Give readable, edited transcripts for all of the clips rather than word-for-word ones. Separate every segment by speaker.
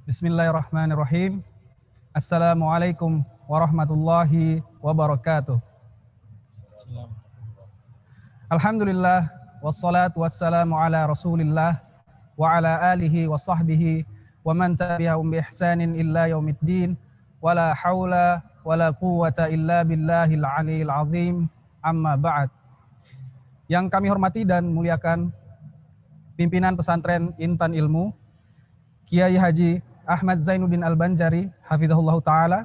Speaker 1: Bismillahirrahmanirrahim. Assalamualaikum warahmatullahi wabarakatuh. Alhamdulillah, wassalatu wassalamu ala rasulillah wa ala alihi wa sahbihi wa man tabi'ahum bi ihsanin illa yaumiddin wa la hawla wa la quwwata illa billahil aliyil azim, amma ba'd. Yang kami hormati dan muliakan pimpinan pesantren Intan Ilmu, Kiai Haji Ahmad Zainuddin Al-Banjari, hafizahullah ta'ala.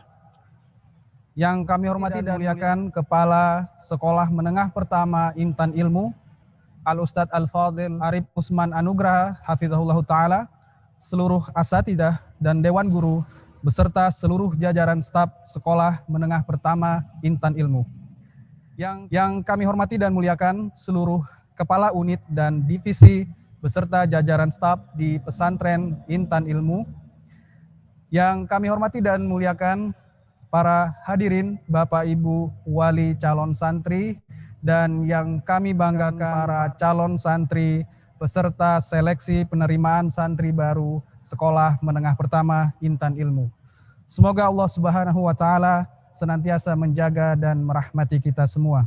Speaker 1: Yang kami hormati dan muliakan Kepala Sekolah Menengah Pertama Intan Ilmu, Al-Ustadz Al-Fadil Arif Usman Anugraha, hafizahullah ta'ala, seluruh asatidah dan Dewan Guru, beserta seluruh jajaran staf Sekolah Menengah Pertama Intan Ilmu. Yang kami hormati dan muliakan seluruh Kepala Unit dan Divisi, beserta jajaran staf di pesantren Intan Ilmu. Yang kami hormati dan muliakan para hadirin, Bapak Ibu wali calon santri, dan yang kami banggakan para calon santri peserta seleksi penerimaan santri baru Sekolah Menengah Pertama Intan Ilmu. Semoga Allah Subhanahu wa Ta'ala senantiasa menjaga dan merahmati kita semua.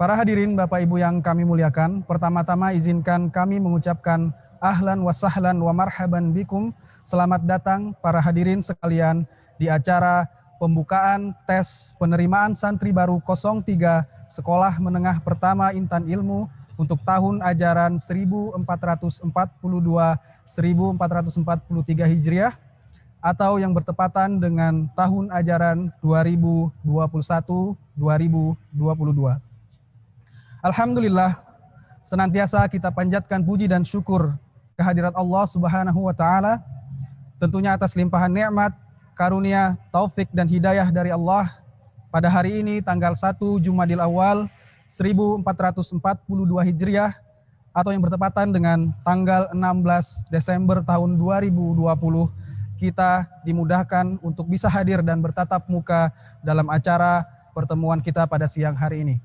Speaker 1: Para hadirin Bapak Ibu yang kami muliakan, pertama-tama izinkan kami mengucapkan ahlan wa sahlan wa marhaban bikum. Selamat datang para hadirin sekalian di acara pembukaan tes penerimaan santri baru 03 Sekolah Menengah Pertama Intan Ilmu untuk tahun ajaran 1442-1443 Hijriah atau yang bertepatan dengan tahun ajaran 2021-2022. Alhamdulillah, senantiasa kita panjatkan puji dan syukur kehadirat Allah Subhanahu wa Ta'ala, tentunya atas limpahan nikmat, karunia, taufik dan hidayah dari Allah pada hari ini tanggal 1 Jumadil Awal 1442 Hijriah atau yang bertepatan dengan tanggal 16 Desember tahun 2020, kita dimudahkan untuk bisa hadir dan bertatap muka dalam acara pertemuan kita pada siang hari ini.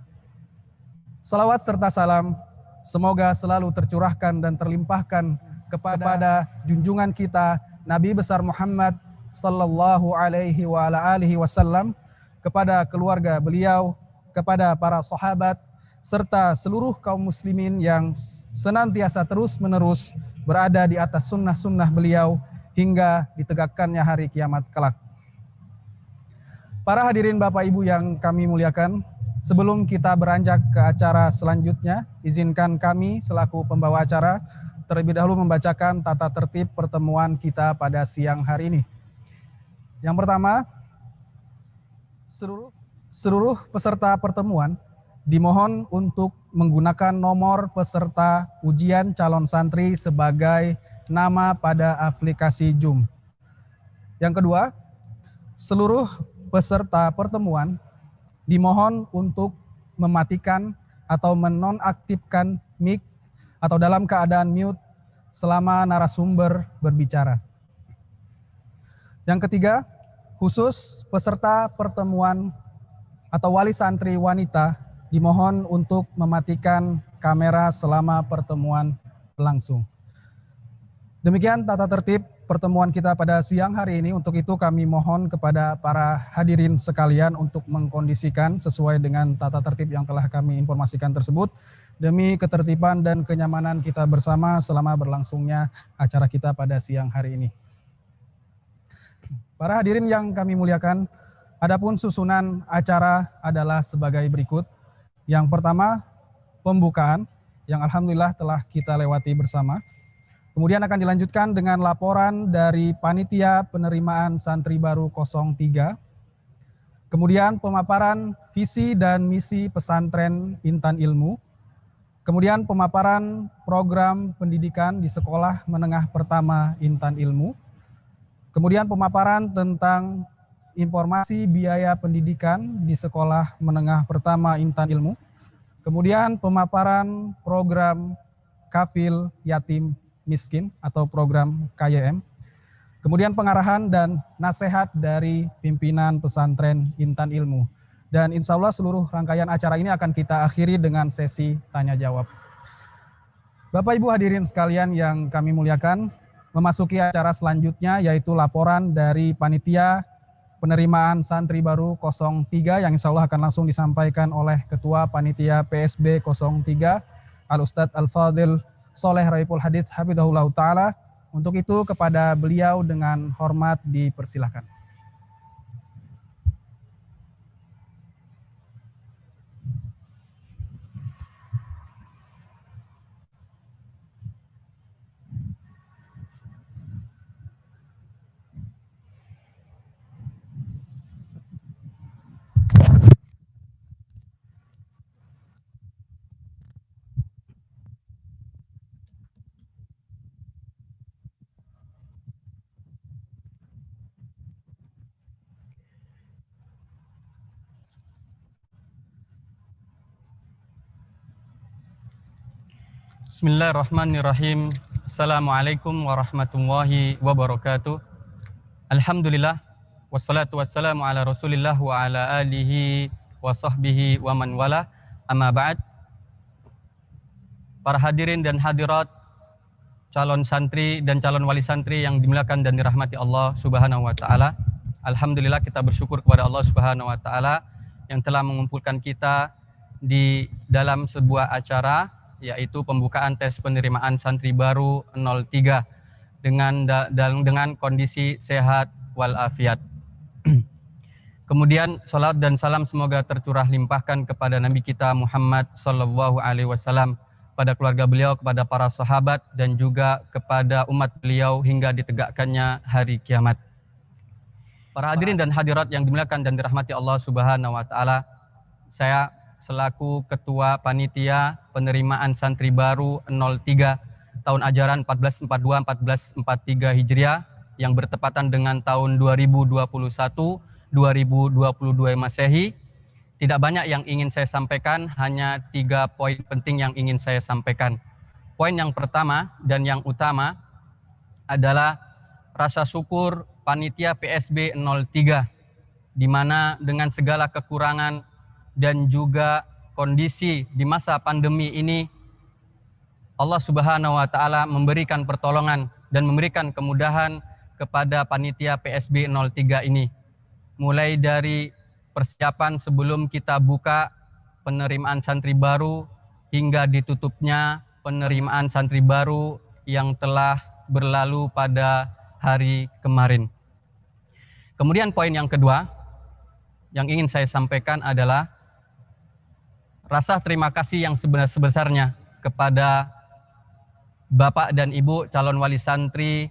Speaker 1: Salawat serta salam semoga selalu tercurahkan dan terlimpahkan kepada junjungan kita Nabi besar Muhammad sallallahu alaihi wa ala alihi wasallam, kepada keluarga beliau, kepada para sahabat, serta seluruh kaum muslimin yang senantiasa terus-menerus berada di atas sunnah-sunnah beliau hingga ditegakkannya hari kiamat kelak. Para hadirin Bapak Ibu yang kami muliakan, sebelum kita beranjak ke acara selanjutnya, izinkan kami selaku pembawa acara terlebih dahulu membacakan tata tertib pertemuan kita pada siang hari ini. Yang pertama, seluruh peserta pertemuan dimohon untuk menggunakan nomor peserta ujian calon santri sebagai nama pada aplikasi Zoom. Yang kedua, seluruh peserta pertemuan dimohon untuk mematikan atau menonaktifkan mic atau dalam keadaan mute selama narasumber berbicara. Yang ketiga, khusus peserta pertemuan atau wali santri wanita dimohon untuk mematikan kamera selama pertemuan berlangsung. Demikian tata tertib pertemuan kita pada siang hari ini. Untuk itu kami mohon kepada para hadirin sekalian untuk mengkondisikan sesuai dengan tata tertib yang telah kami informasikan tersebut, demi ketertiban dan kenyamanan kita bersama selama berlangsungnya acara kita pada siang hari ini. Para hadirin yang kami muliakan, adapun susunan acara adalah sebagai berikut. Yang pertama, pembukaan yang alhamdulillah telah kita lewati bersama. Kemudian akan dilanjutkan dengan laporan dari panitia penerimaan santri baru 03. Kemudian pemaparan visi dan misi pesantren Intan Ilmu. Kemudian pemaparan program pendidikan di Sekolah Menengah Pertama Intan Ilmu. Kemudian pemaparan tentang informasi biaya pendidikan di Sekolah Menengah Pertama Intan Ilmu. Kemudian pemaparan program Kafil Yatim Miskin atau program KYM. Kemudian pengarahan dan nasihat dari pimpinan pesantren Intan Ilmu. Dan insya Allah seluruh rangkaian acara ini akan kita akhiri dengan sesi tanya jawab. Bapak Ibu hadirin sekalian yang kami muliakan, memasuki acara selanjutnya, yaitu laporan dari panitia penerimaan santri baru 03 yang insya Allah akan langsung disampaikan oleh Ketua Panitia PSB 03 Al-Ustadz Al-Fadil Soleh Raiful Hadits Hafidhahullah Ta'ala. Untuk itu kepada beliau dengan hormat dipersilahkan.
Speaker 2: Bismillahirrahmanirrahim. Assalamualaikum warahmatullahi wabarakatuh. Alhamdulillah, wassalatu wassalamu ala rasulillah wa ala alihi wa sahbihi wa man wala, amma ba'd. Para hadirin dan hadirat, calon santri dan calon wali santri yang dimuliakan dan dirahmati Allah Subhanahu wa Ta'ala. Alhamdulillah, kita bersyukur kepada Allah Subhanahu wa Ta'ala yang telah mengumpulkan kita di dalam sebuah acara, yaitu pembukaan tes penerimaan santri baru 03 dengan kondisi sehat walafiat. Kemudian salat dan salam semoga tercurah limpahkan kepada Nabi kita Muhammad sallallahu alaihi wasallam, pada keluarga beliau, kepada para sahabat, dan juga kepada umat beliau hingga ditegakkannya hari kiamat. Para hadirin dan hadirat yang dimuliakan dan dirahmati Allah Subhanahu wa Ta'ala, saya selaku Ketua Panitia Penerimaan Santri Baru 03 tahun ajaran 1442-1443 Hijriah yang bertepatan dengan tahun 2021-2022 Masehi. Tidak banyak yang ingin saya sampaikan, hanya 3 poin penting yang ingin saya sampaikan. Poin yang pertama dan yang utama adalah rasa syukur Panitia PSB 03, di mana dengan segala kekurangan dan juga kondisi di masa pandemi ini, Allah Subhanahu wa Ta'ala memberikan pertolongan dan memberikan kemudahan kepada Panitia PSB 03 ini. Mulai dari persiapan sebelum kita buka penerimaan santri baru hingga ditutupnya penerimaan santri baru yang telah berlalu pada hari kemarin. Kemudian poin yang kedua yang ingin saya sampaikan adalah rasa terima kasih yang sebesar-besarnya kepada Bapak dan Ibu calon wali santri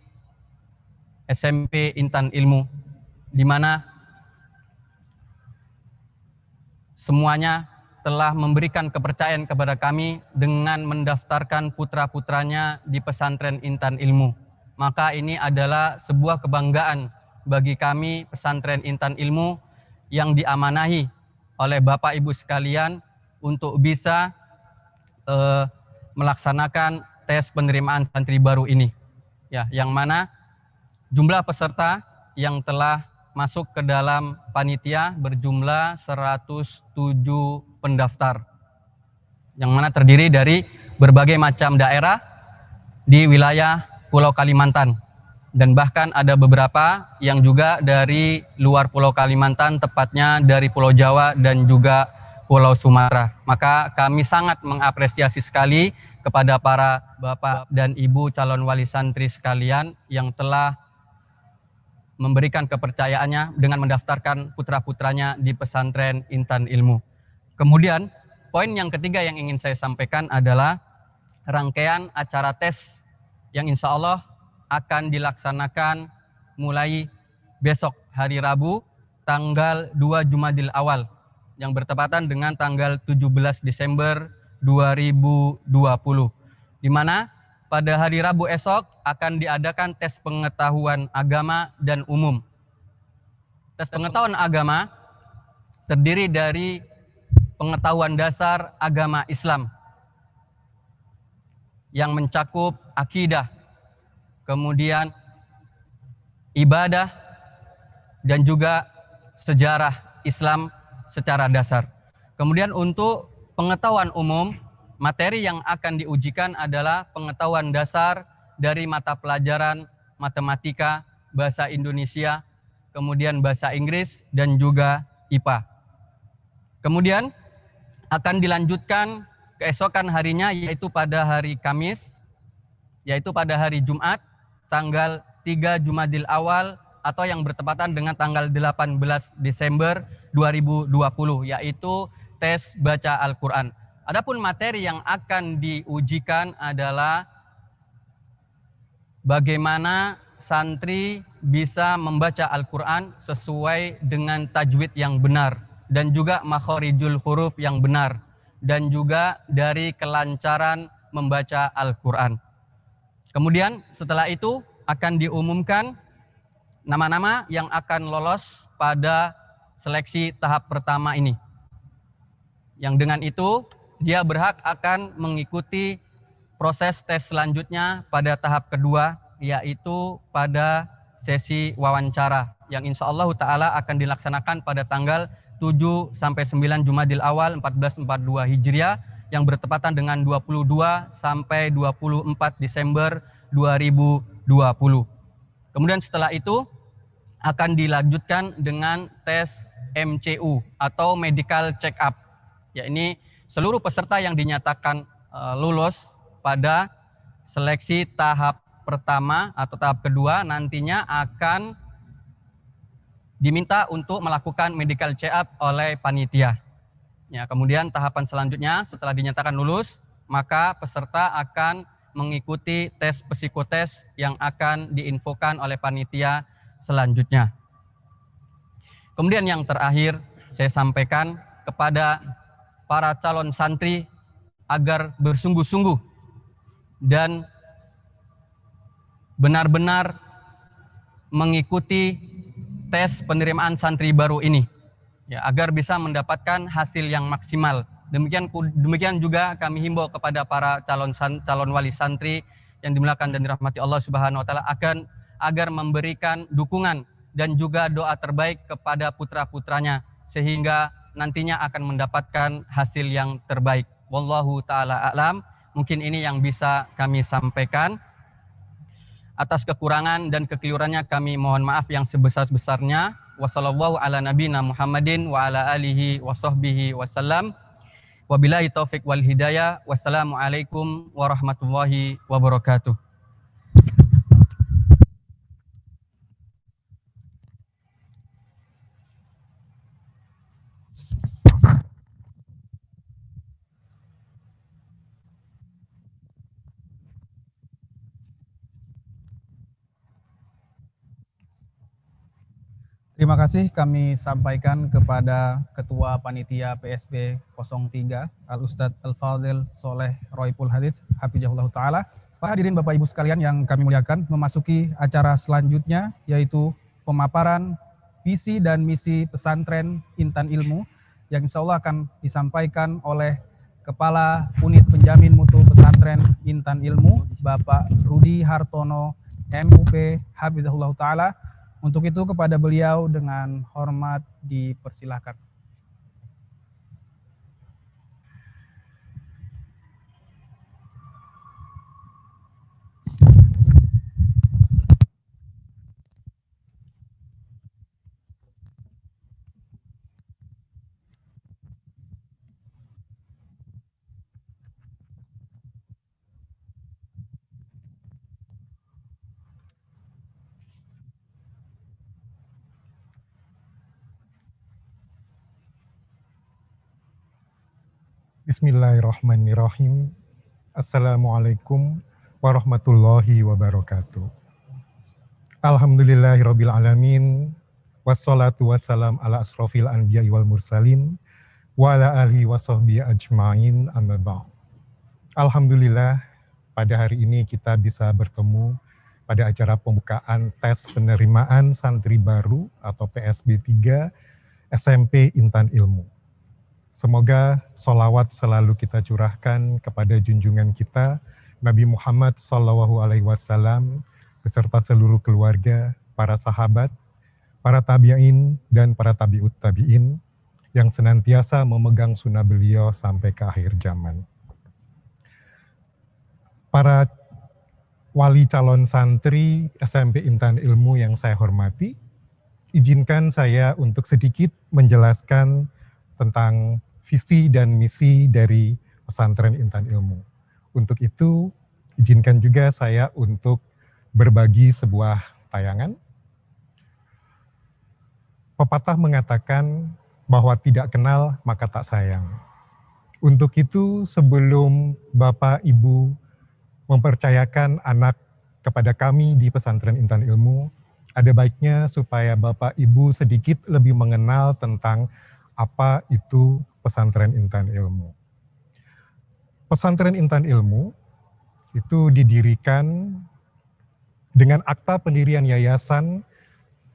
Speaker 2: SMP Intan Ilmu, di mana semuanya telah memberikan kepercayaan kepada kami dengan mendaftarkan putra-putranya di pesantren Intan Ilmu. Maka ini adalah sebuah kebanggaan bagi kami pesantren Intan Ilmu yang diamanahi oleh Bapak Ibu sekalian untuk bisa melaksanakan tes penerimaan santri baru ini, ya, yang mana jumlah peserta yang telah masuk ke dalam panitia berjumlah 107 pendaftar, yang mana terdiri dari berbagai macam daerah di wilayah Pulau Kalimantan, dan bahkan ada beberapa yang juga dari luar Pulau Kalimantan, tepatnya dari Pulau Jawa dan juga Pulau Sumatera. Maka kami sangat mengapresiasi sekali kepada para bapak dan ibu calon wali santri sekalian yang telah memberikan kepercayaannya dengan mendaftarkan putra-putranya di pesantren Intan Ilmu. Kemudian poin yang ketiga yang ingin saya sampaikan adalah rangkaian acara tes yang insya Allah akan dilaksanakan mulai besok hari Rabu tanggal 2 Jumadil Awal yang bertepatan dengan tanggal 17 Desember 2020, di mana pada hari Rabu esok akan diadakan tes pengetahuan agama dan umum. Tes pengetahuan agama terdiri dari pengetahuan dasar agama Islam yang mencakup akidah, kemudian ibadah, dan juga sejarah Islam secara dasar. Kemudian untuk pengetahuan umum, materi yang akan diujikan adalah pengetahuan dasar dari mata pelajaran matematika, bahasa Indonesia, kemudian bahasa Inggris, dan juga IPA. Kemudian akan dilanjutkan keesokan harinya, yaitu pada hari Kamis, yaitu pada hari Jumat, tanggal 3 Jumadil Awal, atau yang bertepatan dengan tanggal 18 Desember 2020, yaitu tes baca Al-Quran. Adapun materi yang akan diujikan adalah bagaimana santri bisa membaca Al-Quran sesuai dengan tajwid yang benar, dan juga makhorijul huruf yang benar, dan juga dari kelancaran membaca Al-Quran. Kemudian setelah itu akan diumumkan nama-nama yang akan lolos pada seleksi tahap pertama ini. Yang dengan itu dia berhak akan mengikuti proses tes selanjutnya pada tahap kedua, yaitu pada sesi wawancara yang insya Allah ta'ala akan dilaksanakan pada tanggal 7 sampai 9 Jumadil Awal 1442 Hijriah yang bertepatan dengan 22 sampai 24 Desember 2020. Kemudian setelah itu akan dilanjutkan dengan tes MCU atau medical check up. Ya, ini seluruh peserta yang dinyatakan lulus pada seleksi tahap pertama atau tahap kedua nantinya akan diminta untuk melakukan medical check up oleh panitia. Ya, kemudian tahapan selanjutnya setelah dinyatakan lulus, maka peserta akan mengikuti tes psikotes yang akan diinfokan oleh panitia selanjutnya. Kemudian yang terakhir saya sampaikan kepada para calon santri agar bersungguh-sungguh dan benar-benar mengikuti tes penerimaan santri baru ini, ya, agar bisa mendapatkan hasil yang maksimal. Demikian juga kami himbau kepada para calon wali santri yang dimuliakan dan dirahmati Allah Subhanahu wa taala agar memberikan dukungan dan juga doa terbaik kepada putra-putranya sehingga nantinya akan mendapatkan hasil yang terbaik. Wallahu taala a'lam. Mungkin ini yang bisa kami sampaikan. Atas kekurangan dan kekeliruannya kami mohon maaf yang sebesar-besarnya. Wassallallahu ala nabiyina Muhammadin wa ala alihi wa sahbihi wasallam. Wabillahi taufik wal hidayah. Wassalamualaikum warahmatullahi wabarakatuh.
Speaker 1: Terima kasih kami sampaikan kepada Ketua Panitia PSB 03 Al-Ustadz Al-Fadil Soleh Roypul Hadith Hafizahullah Ta'ala. Pak hadirin Bapak Ibu sekalian yang kami muliakan, memasuki acara selanjutnya yaitu pemaparan visi dan misi pesantren Intan Ilmu yang insya Allah akan disampaikan oleh Kepala Unit Penjamin Mutu Pesantren Intan Ilmu Bapak Rudi Hartono MUP Hafizahullah Ta'ala. Untuk itu kepada beliau dengan hormat dipersilahkan.
Speaker 3: Bismillahirrahmanirrahim. Assalamualaikum warahmatullahi wabarakatuh. Alhamdulillahirabbil alamin. Wassalatu wassalam ala asrofil anbiya'i wal mursalin wa ala alihi wa sahbihi ajma'in amma ba'd. Alhamdulillah pada hari ini kita bisa bertemu pada acara pembukaan tes penerimaan santri baru atau PSB 3 SMP Intan Ilmu. Semoga sholawat selalu kita curahkan kepada junjungan kita Nabi Muhammad SAW beserta seluruh keluarga, para sahabat, para tabi'in dan para tabi'ut tabi'in yang senantiasa memegang sunnah beliau sampai ke akhir zaman. Para wali calon santri SMP Intan Ilmu yang saya hormati, izinkan saya untuk sedikit menjelaskan tentang visi dan misi dari pesantren Intan Ilmu. Untuk itu, izinkan juga saya untuk berbagi sebuah tayangan. Pepatah mengatakan bahwa tidak kenal maka tak sayang. Untuk itu, sebelum Bapak Ibu mempercayakan anak kepada kami di pesantren Intan Ilmu, ada baiknya supaya Bapak Ibu sedikit lebih mengenal tentang apa itu pesantren Intan Ilmu. Pesantren Intan Ilmu itu didirikan dengan akta pendirian yayasan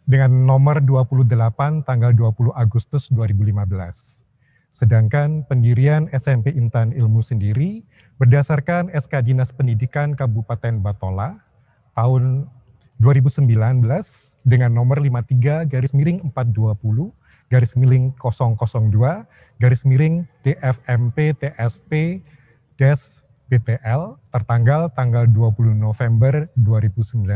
Speaker 3: dengan nomor 28 tanggal 20 Agustus 2015. Sedangkan pendirian SMP Intan Ilmu sendiri berdasarkan SK Dinas Pendidikan Kabupaten Batola tahun 2019 dengan nomor 53-420-014-DFMP-TSP-BTL tertanggal tanggal 20 November 2019.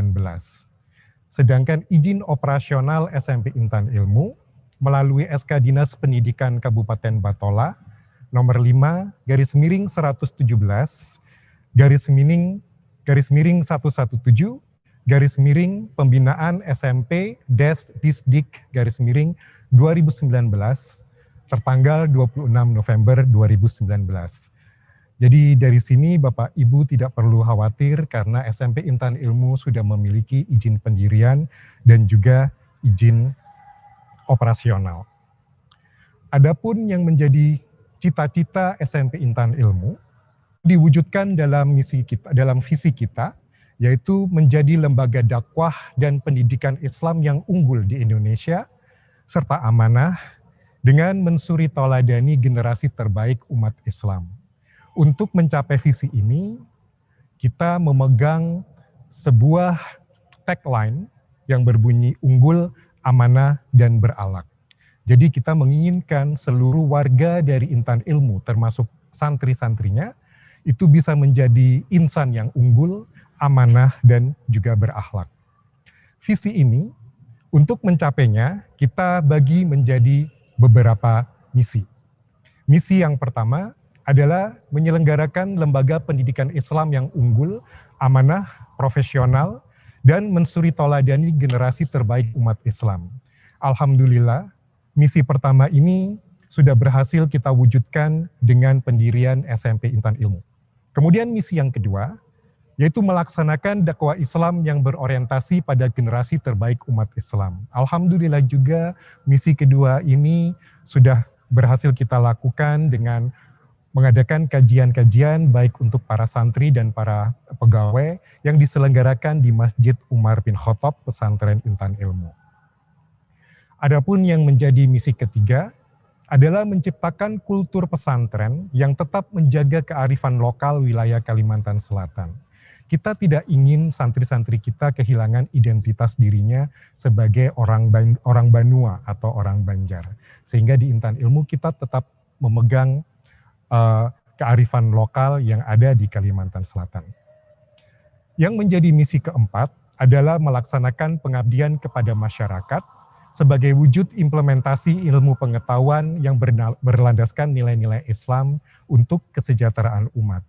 Speaker 3: Sedangkan izin operasional SMP Intan Ilmu melalui SK Dinas Pendidikan Kabupaten Batola nomor 5/117 /117 pembinaan SMP Disdik /2019 tertanggal 26 November 2019. Jadi dari sini Bapak Ibu tidak perlu khawatir karena SMP Intan Ilmu sudah memiliki izin pendirian dan juga izin operasional. Adapun yang menjadi cita-cita SMP Intan Ilmu diwujudkan dalam misi kita, dalam visi kita, yaitu menjadi lembaga dakwah dan pendidikan Islam yang unggul di Indonesia serta amanah dengan mensuri tauladani generasi terbaik umat Islam. Untuk mencapai visi ini, kita memegang sebuah tagline yang berbunyi unggul, amanah, dan berakhlak. Jadi kita menginginkan seluruh warga dari Intan Ilmu, termasuk santri-santrinya, itu bisa menjadi insan yang unggul, amanah, dan juga berakhlak. Visi ini, untuk mencapainya, kita bagi menjadi beberapa misi. Misi yang pertama adalah menyelenggarakan lembaga pendidikan Islam yang unggul, amanah, profesional, dan mensuri tauladani generasi terbaik umat Islam. Alhamdulillah, misi pertama ini sudah berhasil kita wujudkan dengan pendirian SMP Intan Ilmu. Kemudian misi yang kedua, yaitu melaksanakan dakwah Islam yang berorientasi pada generasi terbaik umat Islam. Alhamdulillah juga misi kedua ini sudah berhasil kita lakukan dengan mengadakan kajian-kajian baik untuk para santri dan para pegawai yang diselenggarakan di Masjid Umar bin Khattab Pesantren Intan Ilmu. Adapun yang menjadi misi ketiga adalah menciptakan kultur pesantren yang tetap menjaga kearifan lokal wilayah Kalimantan Selatan. Kita tidak ingin santri-santri kita kehilangan identitas dirinya sebagai orang Banua atau orang Banjar. Sehingga di Intan Ilmu kita tetap memegang kearifan lokal yang ada di Kalimantan Selatan. Yang menjadi misi keempat adalah melaksanakan pengabdian kepada masyarakat sebagai wujud implementasi ilmu pengetahuan yang berlandaskan nilai-nilai Islam untuk kesejahteraan umat.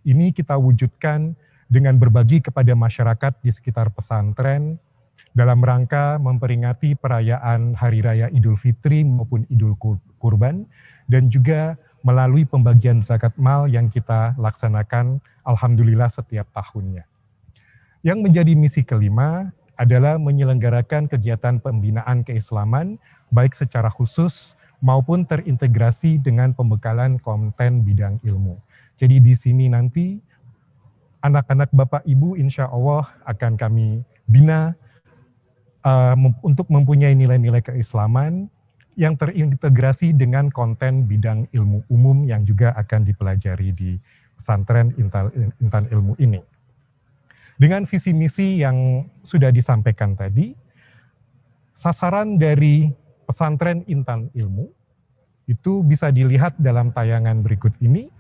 Speaker 3: Ini kita wujudkan dengan berbagi kepada masyarakat di sekitar pesantren dalam rangka memperingati perayaan Hari Raya Idul Fitri maupun Idul Kurban, dan juga melalui pembagian zakat mal yang kita laksanakan alhamdulillah setiap tahunnya. Yang menjadi misi kelima adalah menyelenggarakan kegiatan pembinaan keislaman baik secara khusus maupun terintegrasi dengan pembekalan konten bidang ilmu. Jadi di sini nanti anak-anak Bapak Ibu insya Allah akan kami bina untuk mempunyai nilai-nilai keislaman yang terintegrasi dengan konten bidang ilmu umum yang juga akan dipelajari di pesantren Intan Ilmu ini. Dengan visi misi yang sudah disampaikan tadi, sasaran dari pesantren Intan Ilmu itu bisa dilihat dalam tayangan berikut ini.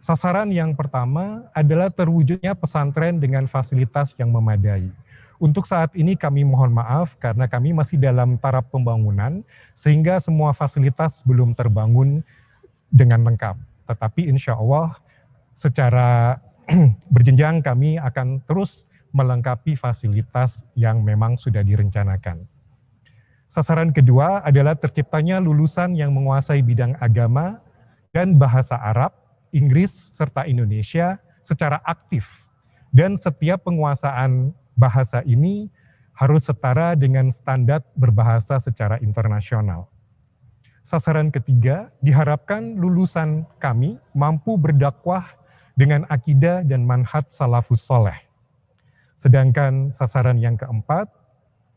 Speaker 3: Sasaran yang pertama adalah terwujudnya pesantren dengan fasilitas yang memadai. Untuk saat ini kami mohon maaf karena kami masih dalam taraf pembangunan sehingga semua fasilitas belum terbangun dengan lengkap. Tetapi insya Allah secara berjenjang kami akan terus melengkapi fasilitas yang memang sudah direncanakan. Sasaran kedua adalah terciptanya lulusan yang menguasai bidang agama dan bahasa Arab, Inggris, serta Indonesia secara aktif. Dan setiap penguasaan bahasa ini harus setara dengan standar berbahasa secara internasional. Sasaran ketiga, diharapkan lulusan kami mampu berdakwah dengan akidah dan manhaj salafus soleh. Sedangkan sasaran yang keempat,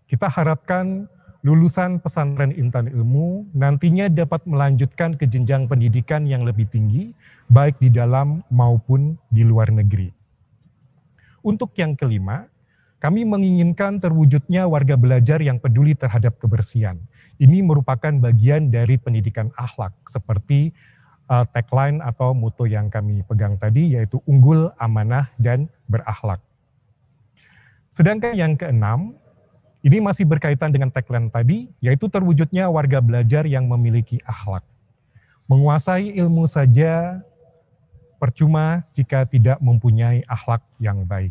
Speaker 3: kita harapkan lulusan pesantren Intan Ilmu nantinya dapat melanjutkan ke jenjang pendidikan yang lebih tinggi, baik di dalam maupun di luar negeri. Untuk yang kelima, kami menginginkan terwujudnya warga belajar yang peduli terhadap kebersihan. Ini merupakan bagian dari pendidikan akhlak, seperti tagline atau motto yang kami pegang tadi, yaitu unggul, amanah, dan berakhlak. Sedangkan yang keenam, ini masih berkaitan dengan tagline tadi, yaitu terwujudnya warga belajar yang memiliki akhlak. Menguasai ilmu saja percuma jika tidak mempunyai akhlak yang baik.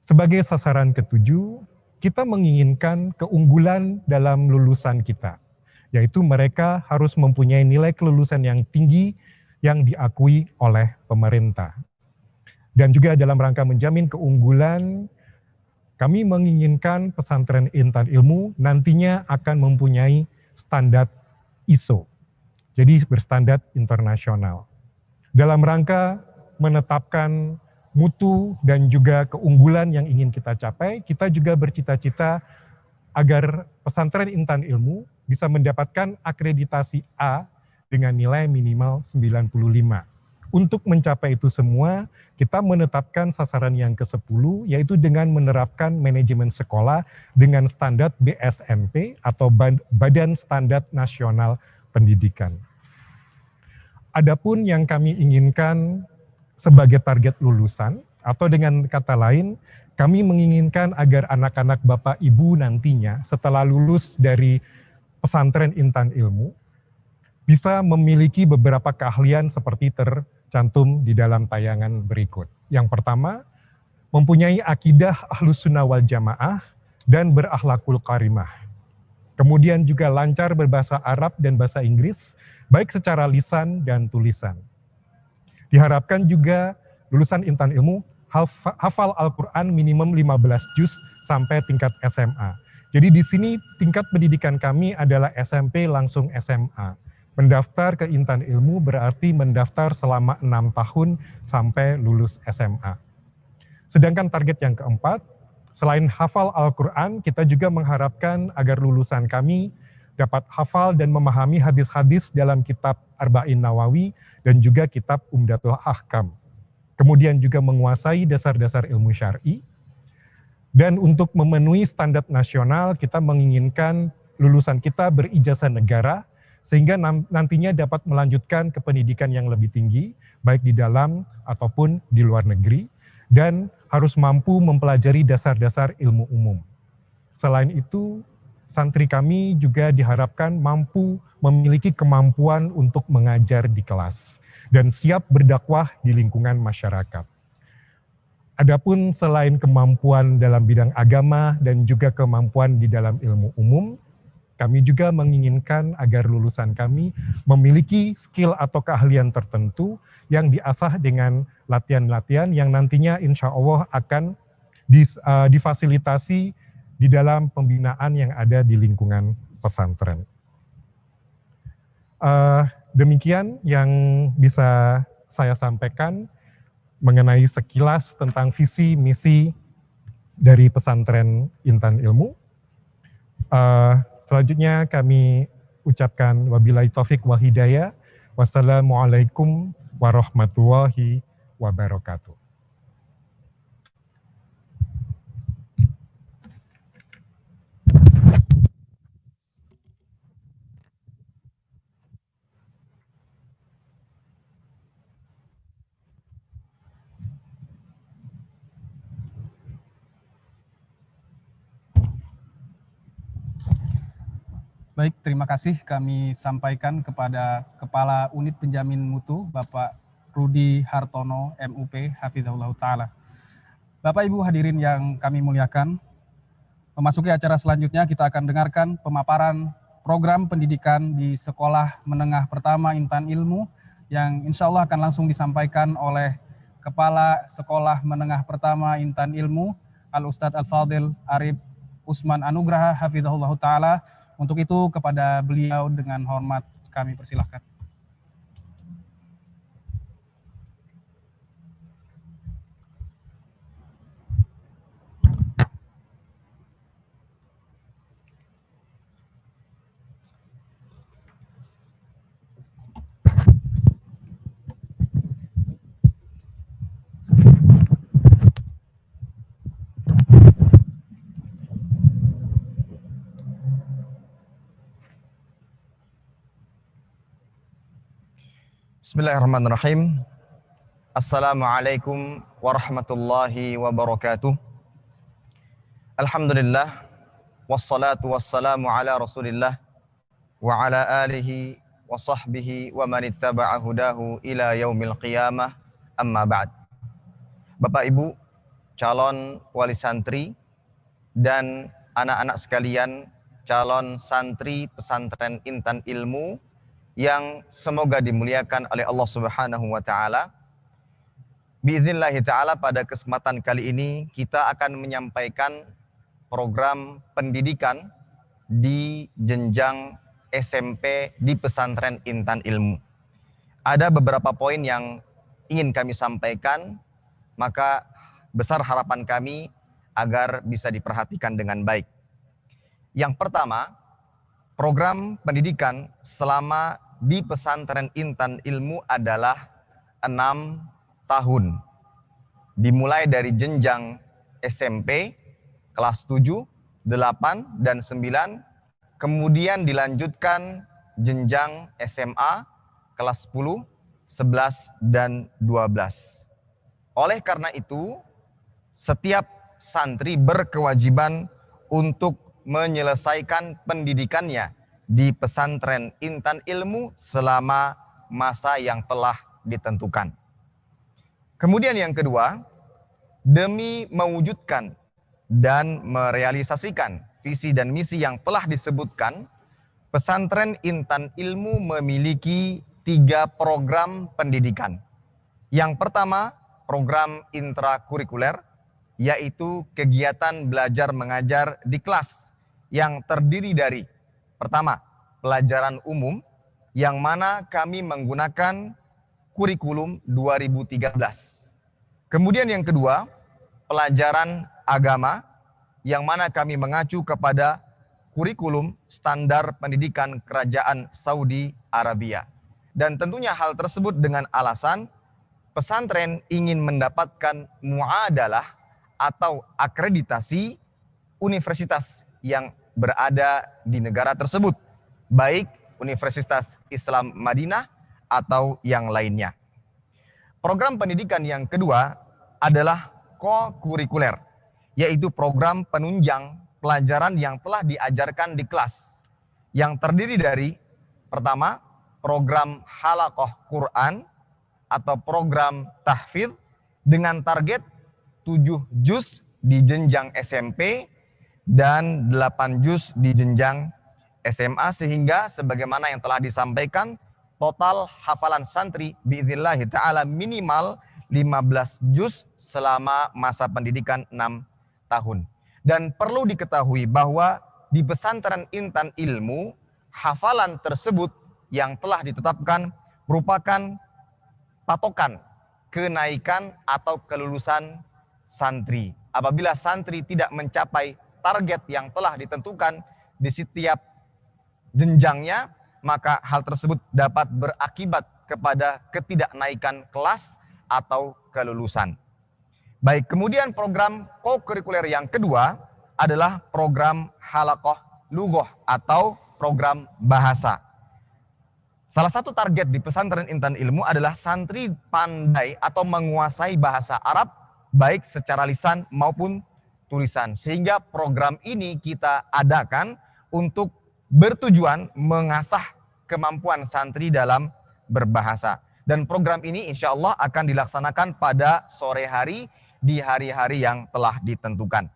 Speaker 3: Sebagai sasaran ketujuh, kita menginginkan keunggulan dalam lulusan kita, yaitu mereka harus mempunyai nilai kelulusan yang tinggi yang diakui oleh pemerintah. Dan juga dalam rangka menjamin keunggulan, kami menginginkan pesantren Intan Ilmu nantinya akan mempunyai standar ISO, jadi berstandar internasional. Dalam rangka menetapkan mutu dan juga keunggulan yang ingin kita capai, kita juga bercita-cita agar pesantren Intan Ilmu bisa mendapatkan akreditasi A dengan nilai minimal 95. Untuk mencapai itu semua, kita menetapkan sasaran yang ke-10, yaitu dengan menerapkan manajemen sekolah dengan standar BSNP atau Badan Standar Nasional Pendidikan. Adapun yang kami inginkan sebagai target lulusan, atau dengan kata lain, kami menginginkan agar anak-anak Bapak Ibu nantinya setelah lulus dari pesantren Intan Ilmu, bisa memiliki beberapa keahlian seperti tercantum di dalam tayangan berikut. Yang pertama, mempunyai akidah Ahlus Sunnah wal Jamaah dan berakhlakul karimah. Kemudian juga lancar berbahasa Arab dan bahasa Inggris, baik secara lisan dan tulisan. Diharapkan juga lulusan Intan Ilmu hafal Al-Quran minimum 15 juz sampai tingkat SMA. Jadi di sini tingkat pendidikan kami adalah SMP langsung SMA. Mendaftar ke Intan Ilmu berarti mendaftar selama 6 tahun sampai lulus SMA. Sedangkan target yang keempat, selain hafal Al-Quran, kita juga mengharapkan agar lulusan kami dapat hafal dan memahami hadis-hadis dalam kitab Arba'in Nawawi dan juga kitab Umdatul Ahkam. Kemudian juga menguasai dasar-dasar ilmu syar'i. Dan untuk memenuhi standar nasional, kita menginginkan lulusan kita berijazah negara, sehingga nantinya dapat melanjutkan ke pendidikan yang lebih tinggi, baik di dalam ataupun di luar negeri, dan harus mampu mempelajari dasar-dasar ilmu umum. Selain itu, santri kami juga diharapkan mampu memiliki kemampuan untuk mengajar di kelas, dan siap berdakwah di lingkungan masyarakat. Adapun selain kemampuan dalam bidang agama dan juga kemampuan di dalam ilmu umum, kami juga menginginkan agar lulusan kami memiliki skill atau keahlian tertentu yang diasah dengan latihan-latihan yang nantinya insya Allah akan difasilitasi di dalam pembinaan yang ada di lingkungan pesantren. Demikian yang bisa saya sampaikan mengenai sekilas tentang visi misi dari pesantren Intan Ilmu. Selanjutnya kami ucapkan wabillahi taufik wal hidayah. Wassalamualaikum warahmatullahi wabarakatuh.
Speaker 1: Baik, terima kasih kami sampaikan kepada Kepala Unit Penjamin Mutu, Bapak Rudi Hartono, MUP, Hafizahullah Ta'ala. Bapak Ibu hadirin yang kami muliakan, memasuki acara selanjutnya kita akan dengarkan pemaparan program pendidikan di Sekolah Menengah Pertama Intan Ilmu yang insya Allah akan langsung disampaikan oleh Kepala Sekolah Menengah Pertama Intan Ilmu, Al-Ustadz Al-Fadil Arif Usman Anugraha, Hafizahullah Ta'ala. Untuk itu kepada beliau dengan hormat kami persilahkan.
Speaker 4: Bismillahirrahmanirrahim. Assalamualaikum warahmatullahi wabarakatuh. Alhamdulillah, wassalatu wassalamu ala rasulillah wa ala alihi wa sahbihi wa man ittaba'a hudahu ila yaumil qiyamah, amma ba'd. Bapak Ibu, calon wali santri dan anak-anak sekalian, calon santri pesantren Intan Ilmu yang semoga dimuliakan oleh Allah Subhanahu wa taala. Biiznillah taala pada kesempatan kali ini kita akan menyampaikan program pendidikan di jenjang SMP di pesantren Intan Ilmu. Ada beberapa poin yang ingin kami sampaikan, maka besar harapan kami agar bisa diperhatikan dengan baik. Yang pertama, program pendidikan selama di pesantren Intan Ilmu adalah 6 tahun. Dimulai dari jenjang SMP kelas 7, 8, dan 9, kemudian dilanjutkan jenjang SMA kelas 10, 11, dan 12. Oleh karena itu, setiap santri berkewajiban untuk menyelesaikan pendidikannya di pesantren Intan Ilmu selama masa yang telah ditentukan. Kemudian yang kedua, demi mewujudkan dan merealisasikan visi dan misi yang telah disebutkan, pesantren Intan Ilmu memiliki 3 program pendidikan. Yang pertama, program intrakurikuler, yaitu kegiatan belajar mengajar di kelas yang terdiri dari pertama, pelajaran umum, yang mana kami menggunakan kurikulum 2013. Kemudian yang kedua, pelajaran agama, yang mana kami mengacu kepada kurikulum standar pendidikan Kerajaan Saudi Arabia. Dan tentunya hal tersebut dengan alasan pesantren ingin mendapatkan muadalah atau akreditasi universitas yang berada di negara tersebut, baik Universitas Islam Madinah atau yang lainnya. Program pendidikan yang kedua adalah co-kurikuler, yaitu program penunjang pelajaran yang telah diajarkan di kelas, yang terdiri dari pertama, program halaqah Quran atau program tahfidz dengan target 7 juz di jenjang SMP dan 8 juz di jenjang SMA, sehingga sebagaimana yang telah disampaikan, total hafalan santri biiznillah ta'ala minimal 15 juz selama masa pendidikan 6 tahun. Dan perlu diketahui bahwa di pesantren Intan Ilmu, hafalan tersebut yang telah ditetapkan merupakan patokan kenaikan atau kelulusan santri. Apabila santri tidak mencapai target yang telah ditentukan di setiap jenjangnya, maka hal tersebut dapat berakibat kepada ketidaknaikan kelas atau kelulusan. Baik, kemudian program co-kurikuler yang kedua adalah program halaqah lughah atau program bahasa. Salah satu target di pesantren Intan Ilmu adalah santri pandai atau menguasai bahasa Arab baik secara lisan maupun tulisan. Sehingga program ini kita adakan untuk bertujuan mengasah kemampuan santri dalam berbahasa. Dan program ini insya Allah akan dilaksanakan pada sore hari di hari-hari yang telah ditentukan.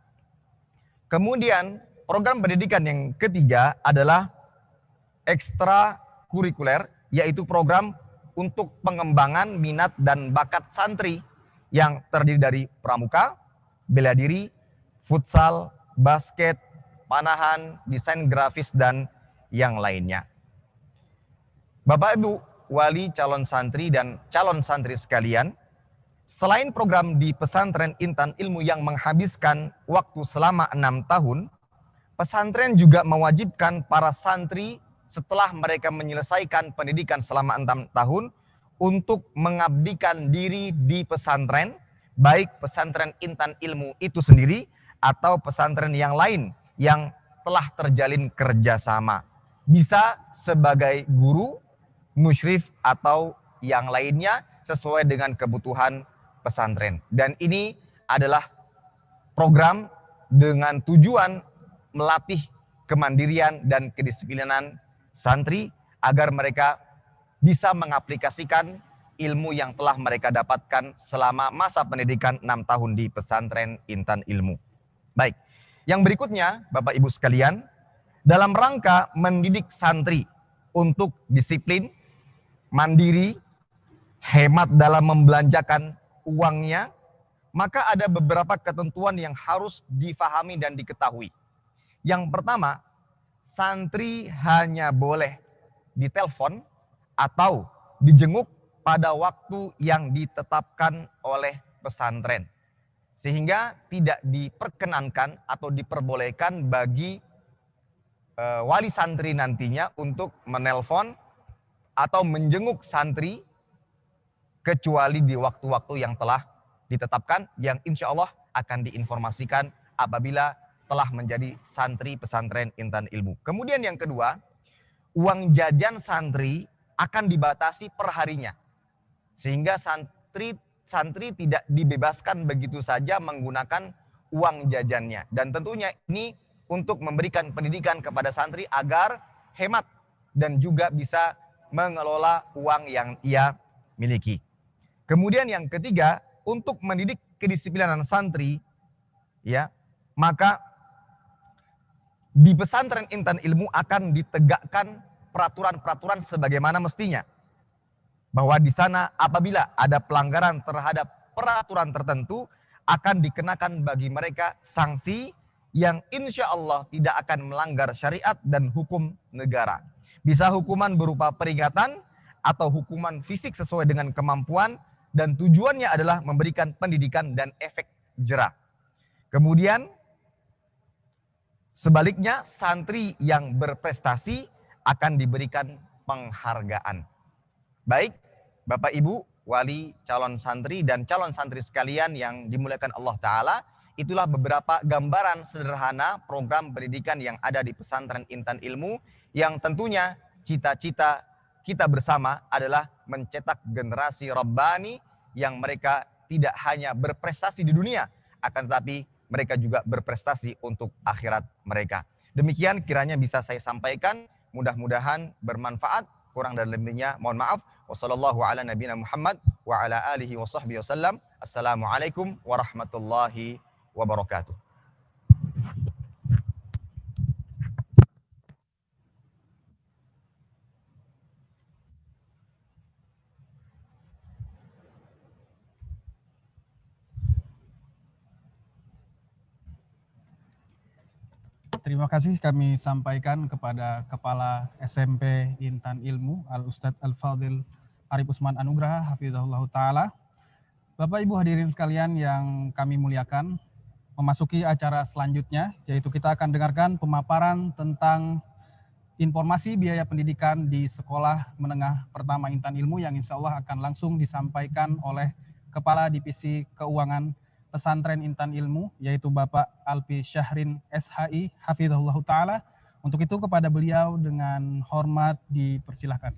Speaker 4: Kemudian program pendidikan yang ketiga adalah ekstrakurikuler, yaitu program untuk pengembangan minat dan bakat santri yang terdiri dari pramuka, bela diri, futsal, basket, panahan, desain grafis, dan yang lainnya. Bapak Ibu wali calon santri dan calon santri sekalian, selain program di pesantren Intan Ilmu yang menghabiskan waktu selama 6 tahun, pesantren juga mewajibkan para santri setelah mereka menyelesaikan pendidikan selama 6 tahun untuk mengabdikan diri di pesantren, baik pesantren Intan Ilmu itu sendiri atau pesantren yang lain yang telah terjalin kerjasama. Bisa sebagai guru, musyrif, atau yang lainnya sesuai dengan kebutuhan pesantren. Dan ini adalah program dengan tujuan melatih kemandirian dan kedisiplinan santri agar mereka bisa mengaplikasikan ilmu yang telah mereka dapatkan selama masa pendidikan 6 tahun di pesantren Intan Ilmu. Baik, yang berikutnya Bapak Ibu sekalian, dalam rangka mendidik santri untuk disiplin, mandiri, hemat dalam membelanjakan uangnya, maka ada beberapa ketentuan yang harus difahami dan diketahui. Yang pertama, santri hanya boleh ditelepon atau dijenguk pada waktu yang ditetapkan oleh pesantren. Sehingga tidak diperkenankan atau diperbolehkan bagi wali santri nantinya untuk menelpon atau menjenguk santri kecuali di waktu-waktu yang telah ditetapkan, yang insya Allah akan diinformasikan apabila telah menjadi santri pesantren Intan Ilmu. Kemudian yang kedua, uang jajan santri akan dibatasi per harinya. Sehingga santri tidak dibebaskan begitu saja menggunakan uang jajannya. Dan tentunya ini untuk memberikan pendidikan kepada santri agar hemat dan juga bisa mengelola uang yang ia miliki. Kemudian yang ketiga, untuk mendidik kedisiplinan santri, ya, maka di pesantren Intan Ilmu akan ditegakkan peraturan-peraturan sebagaimana mestinya. Bahwa di sana apabila ada pelanggaran terhadap peraturan tertentu, akan dikenakan bagi mereka sanksi yang insya Allah tidak akan melanggar syariat dan hukum negara. Bisa hukuman berupa peringatan atau hukuman fisik sesuai dengan kemampuan, dan tujuannya adalah memberikan pendidikan dan efek jera. Kemudian sebaliknya, santri yang berprestasi akan diberikan penghargaan. Baik, Bapak Ibu, wali calon santri dan calon santri sekalian yang dimuliakan Allah Ta'ala, itulah beberapa gambaran sederhana program pendidikan yang ada di pesantren Intan Ilmu, yang tentunya cita-cita kita bersama adalah mencetak generasi Rabbani yang mereka tidak hanya berprestasi di dunia, akan tetapi mereka juga berprestasi untuk akhirat mereka. Demikian kiranya bisa saya sampaikan, mudah-mudahan bermanfaat. Kurang dan lebihnya mohon maaf. Wassallallahu ala nabiyina Muhammad wa ala alihi wa sahbihi wasallam. Assalamualaikum warahmatullahi wabarakatuh.
Speaker 1: Terima kasih kami sampaikan kepada Kepala SMP Intan Ilmu, Al-Ustadz Al-Fadil Arif Usman Anugraha, hafizahullah ta'ala. Bapak Ibu hadirin sekalian yang kami muliakan, memasuki acara selanjutnya, yaitu kita akan dengarkan pemaparan tentang informasi biaya pendidikan di Sekolah Menengah Pertama Intan Ilmu, yang insya Allah akan langsung disampaikan oleh Kepala Divisi Keuangan Pesantren Intan Ilmu, yaitu Bapak Alpi Syahrin SHI, hafizahullah ta'ala. Untuk itu kepada beliau dengan hormat dipersilahkan.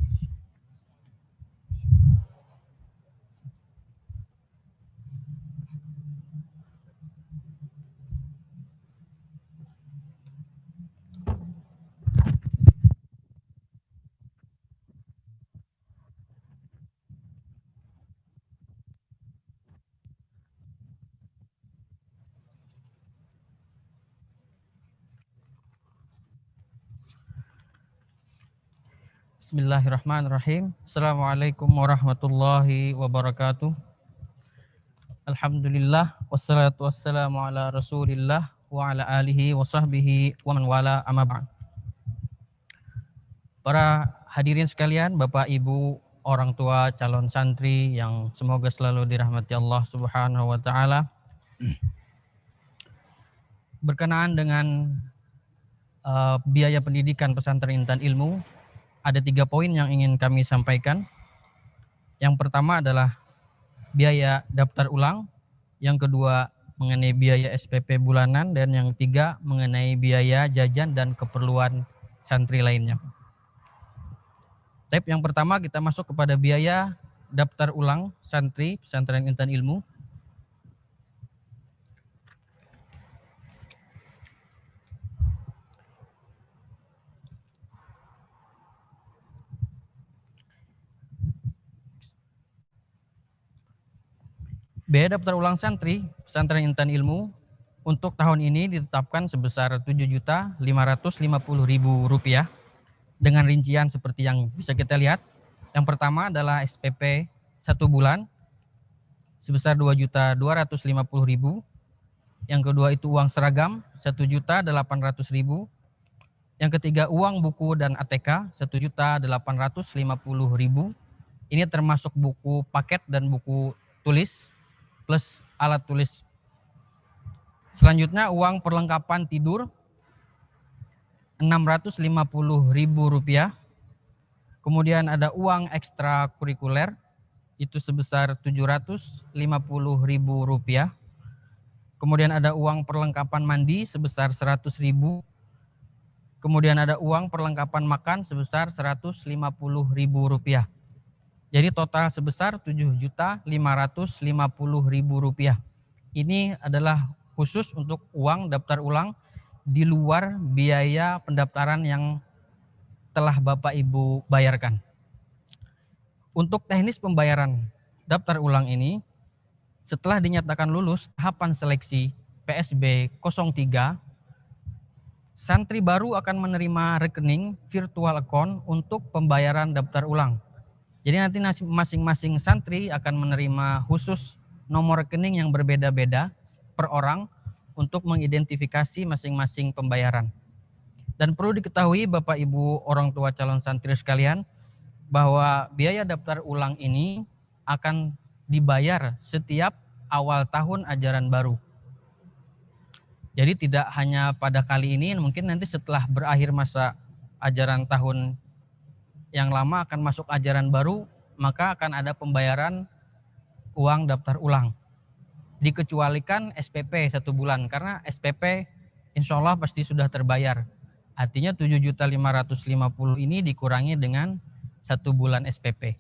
Speaker 2: Bismillahirrahmanirrahim. Assalamualaikum warahmatullahi wabarakatuh. Alhamdulillah wassalatu wassalamu ala Rasulillah wa ala alihi wa sahbihi wa man wala amma ba'd. Para hadirin sekalian, Bapak Ibu, orang tua calon santri yang semoga selalu dirahmati Allah Subhanahu wa taala. Berkenaan dengan biaya pendidikan pesantren Intan Ilmu, ada 3 poin yang ingin kami sampaikan. Yang pertama adalah biaya daftar ulang, yang kedua mengenai biaya SPP bulanan, dan yang ketiga mengenai biaya jajan dan keperluan santri lainnya. Yang pertama kita masuk kepada biaya daftar ulang santri pesantren Intan Ilmu. Biaya daftar ulang santri pesantren Intan Ilmu untuk tahun ini ditetapkan sebesar Rp7.550.000 dengan rincian seperti yang bisa kita lihat. Yang pertama adalah SPP 1 bulan sebesar Rp2.250.000. Yang kedua itu uang seragam Rp1.800.000. Yang ketiga uang buku dan ATK Rp1.850.000. Ini termasuk buku paket dan buku tulis plus alat tulis. Selanjutnya uang perlengkapan tidur Rp650.000. Kemudian ada uang ekstrakurikuler itu sebesar Rp750.000. Kemudian ada uang perlengkapan mandi sebesar Rp100.000. Kemudian ada uang perlengkapan makan sebesar Rp150.000. Jadi total sebesar Rp7.550.000. Ini adalah khusus untuk uang daftar ulang di luar biaya pendaftaran yang telah Bapak Ibu bayarkan. Untuk teknis pembayaran daftar ulang ini, setelah dinyatakan lulus tahapan seleksi PSB 03, santri baru akan menerima rekening virtual account untuk pembayaran daftar ulang. Jadi nanti masing-masing santri akan menerima khusus nomor rekening yang berbeda-beda per orang untuk mengidentifikasi masing-masing pembayaran. Dan perlu diketahui Bapak Ibu orang tua calon santri sekalian, bahwa biaya daftar ulang ini akan dibayar setiap awal tahun ajaran baru. Jadi tidak hanya pada kali ini, mungkin nanti setelah berakhir masa ajaran tahun yang lama akan masuk ajaran baru, maka akan ada pembayaran uang daftar ulang. Dikecualikan SPP 1 bulan, karena SPP insya Allah pasti sudah terbayar. Artinya 7.550.000 ini dikurangi dengan 1 bulan SPP.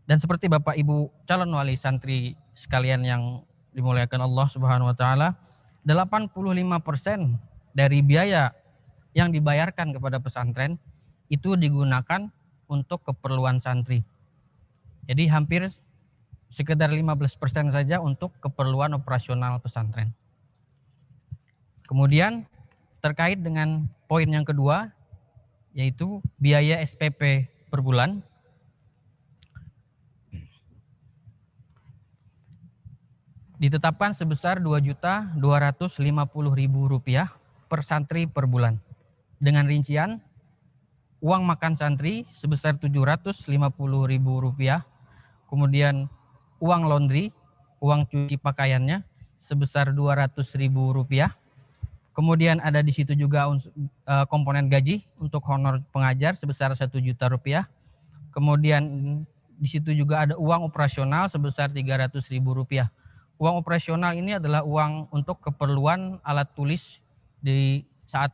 Speaker 2: Dan seperti Bapak Ibu calon wali santri sekalian yang dimuliakan Allah Subhanahu wa taala, 85% dari biaya yang dibayarkan kepada pesantren itu digunakan untuk keperluan santri. Jadi hampir sekedar 15% saja untuk keperluan operasional pesantren. Kemudian terkait dengan poin yang kedua, yaitu biaya SPP per bulan. Ditetapkan sebesar Rp2.250.000 per santri per bulan. Dengan rincian uang makan santri sebesar Rp750.000, kemudian uang laundry, uang cuci pakaiannya sebesar Rp200.000. Kemudian ada di situ juga komponen gaji untuk honor pengajar sebesar Rp1 juta. Kemudian di situ juga ada uang operasional sebesar Rp300.000. Uang operasional ini adalah uang untuk keperluan alat tulis di saat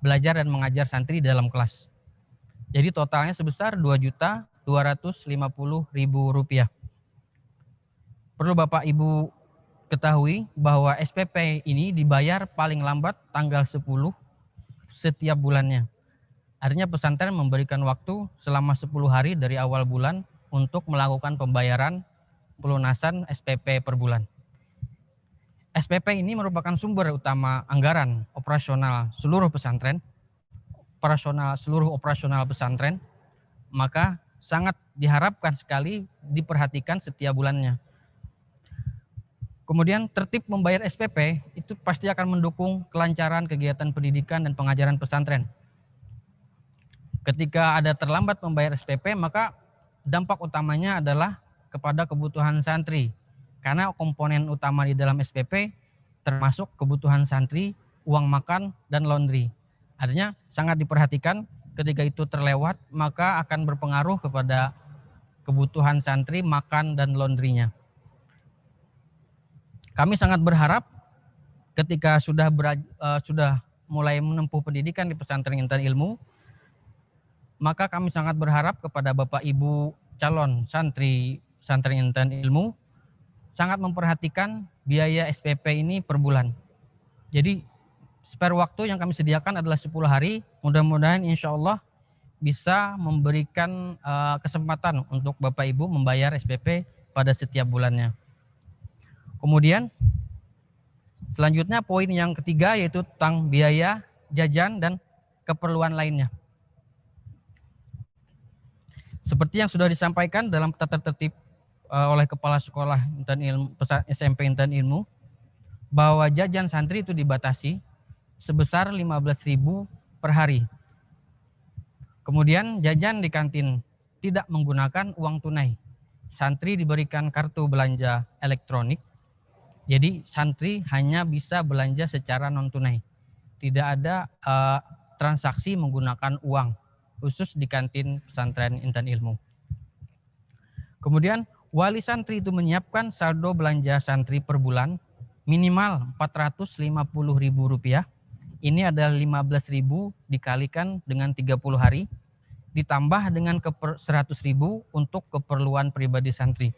Speaker 2: belajar dan mengajar santri dalam kelas. Jadi totalnya sebesar Rp2.250.000. Perlu Bapak Ibu ketahui bahwa SPP ini dibayar paling lambat tanggal 10 setiap bulannya. Artinya pesantren memberikan waktu selama 10 hari dari awal bulan untuk melakukan pembayaran pelunasan SPP per bulan. SPP ini merupakan sumber utama anggaran operasional seluruh pesantren. seluruh operasional pesantren, maka sangat diharapkan sekali diperhatikan setiap bulannya. Kemudian tertib membayar SPP itu pasti akan mendukung kelancaran kegiatan pendidikan dan pengajaran pesantren. Ketika ada terlambat membayar SPP, maka dampak utamanya adalah kepada kebutuhan santri. Karena komponen utama di dalam SPP termasuk kebutuhan santri, uang makan, dan laundry. Artinya sangat diperhatikan ketika itu terlewat, maka akan berpengaruh kepada kebutuhan santri, makan, dan laundrynya. Kami sangat berharap ketika sudah mulai menempuh pendidikan di pesantren Intan Ilmu, maka kami sangat berharap kepada Bapak Ibu calon santri pesantren Intan Ilmu sangat memperhatikan biaya SPP ini per bulan. Jadi spare waktu yang kami sediakan adalah 10 hari. Mudah-mudahan insya Allah bisa memberikan kesempatan untuk Bapak Ibu membayar SPP pada setiap bulannya. Kemudian selanjutnya poin yang ketiga yaitu tentang biaya, jajan, dan keperluan lainnya. Seperti yang sudah disampaikan dalam tata tertib oleh Kepala Sekolah Intan Ilmu, SMP Intan Ilmu, bahwa jajan santri itu dibatasi sebesar 15.000 per hari. Kemudian jajan di kantin tidak menggunakan uang tunai. Santri diberikan kartu belanja elektronik. Jadi santri hanya bisa belanja secara non tunai. Tidak ada transaksi menggunakan uang khusus di kantin pesantren Intan Ilmu. Kemudian wali santri itu menyiapkan saldo belanja santri per bulan minimal Rp450.000. Ini adalah 15.000 dikalikan dengan 30 hari ditambah dengan 100.000 untuk keperluan pribadi santri.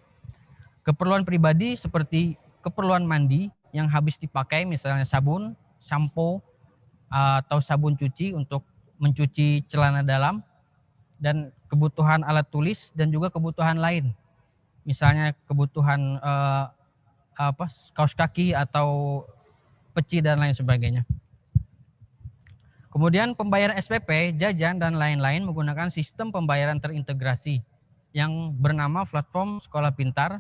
Speaker 2: Keperluan pribadi seperti keperluan mandi yang habis dipakai, misalnya sabun, sampo, atau sabun cuci untuk mencuci celana dalam, dan kebutuhan alat tulis dan juga kebutuhan lain, misalnya kebutuhan kaos kaki atau peci dan lain sebagainya. Kemudian pembayaran SPP, jajan, dan lain-lain menggunakan sistem pembayaran terintegrasi yang bernama Platform Sekolah Pintar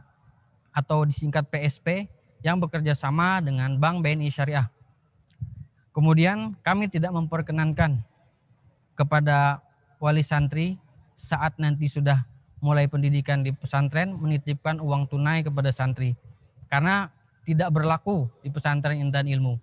Speaker 2: atau disingkat PSP yang bekerja sama dengan Bank BNI Syariah. Kemudian kami tidak memperkenankan kepada wali santri saat nanti sudah mulai pendidikan di pesantren menitipkan uang tunai kepada santri. Karena tidak berlaku di pesantren Intan Ilmu.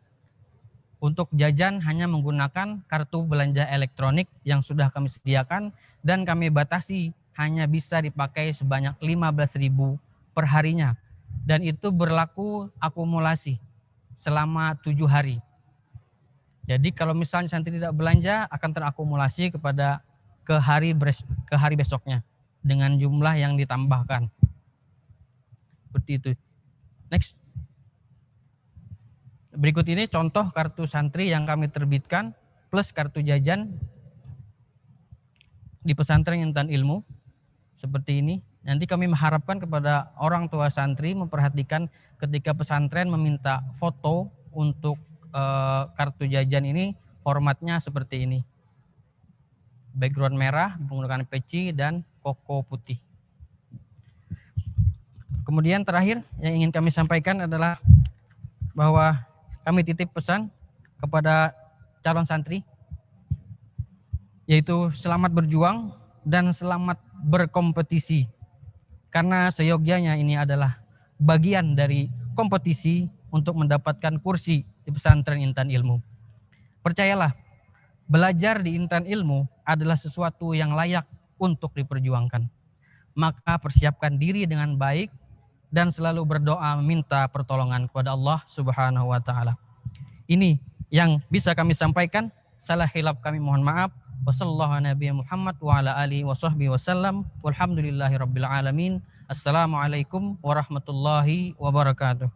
Speaker 2: Untuk jajan hanya menggunakan kartu belanja elektronik yang sudah kami sediakan dan kami batasi hanya bisa dipakai sebanyak 15.000 per harinya. Dan itu berlaku akumulasi selama 7 hari. Jadi kalau misalnya santri tidak belanja akan terakumulasi ke hari besoknya dengan jumlah yang ditambahkan. Seperti itu. Next. Berikut ini contoh kartu santri yang kami terbitkan plus kartu jajan di pesantren Intan Ilmu. Seperti ini. Nanti kami mengharapkan kepada orang tua santri memperhatikan ketika pesantren meminta foto untuk kartu jajan ini, formatnya seperti ini. Background merah menggunakan peci dan koko putih. Kemudian terakhir yang ingin kami sampaikan adalah bahwa kami titip pesan kepada calon santri, yaitu selamat berjuang dan selamat berkompetisi. Karena seyogyanya ini adalah bagian dari kompetisi untuk mendapatkan kursi di pesantren Intan Ilmu. Percayalah, belajar di Intan Ilmu adalah sesuatu yang layak untuk diperjuangkan. Maka persiapkan diri dengan baik dan selalu berdoa meminta pertolongan kepada Allah Subhanahu wa taala. Ini yang bisa kami sampaikan. Salah khilaf kami mohon maaf. Wassallallahu Nabi Muhammad wa ala alihi wa sahbihi wasallam. Walhamdulillahi rabbil alamin. Assalamualaikum warahmatullahi wabarakatuh.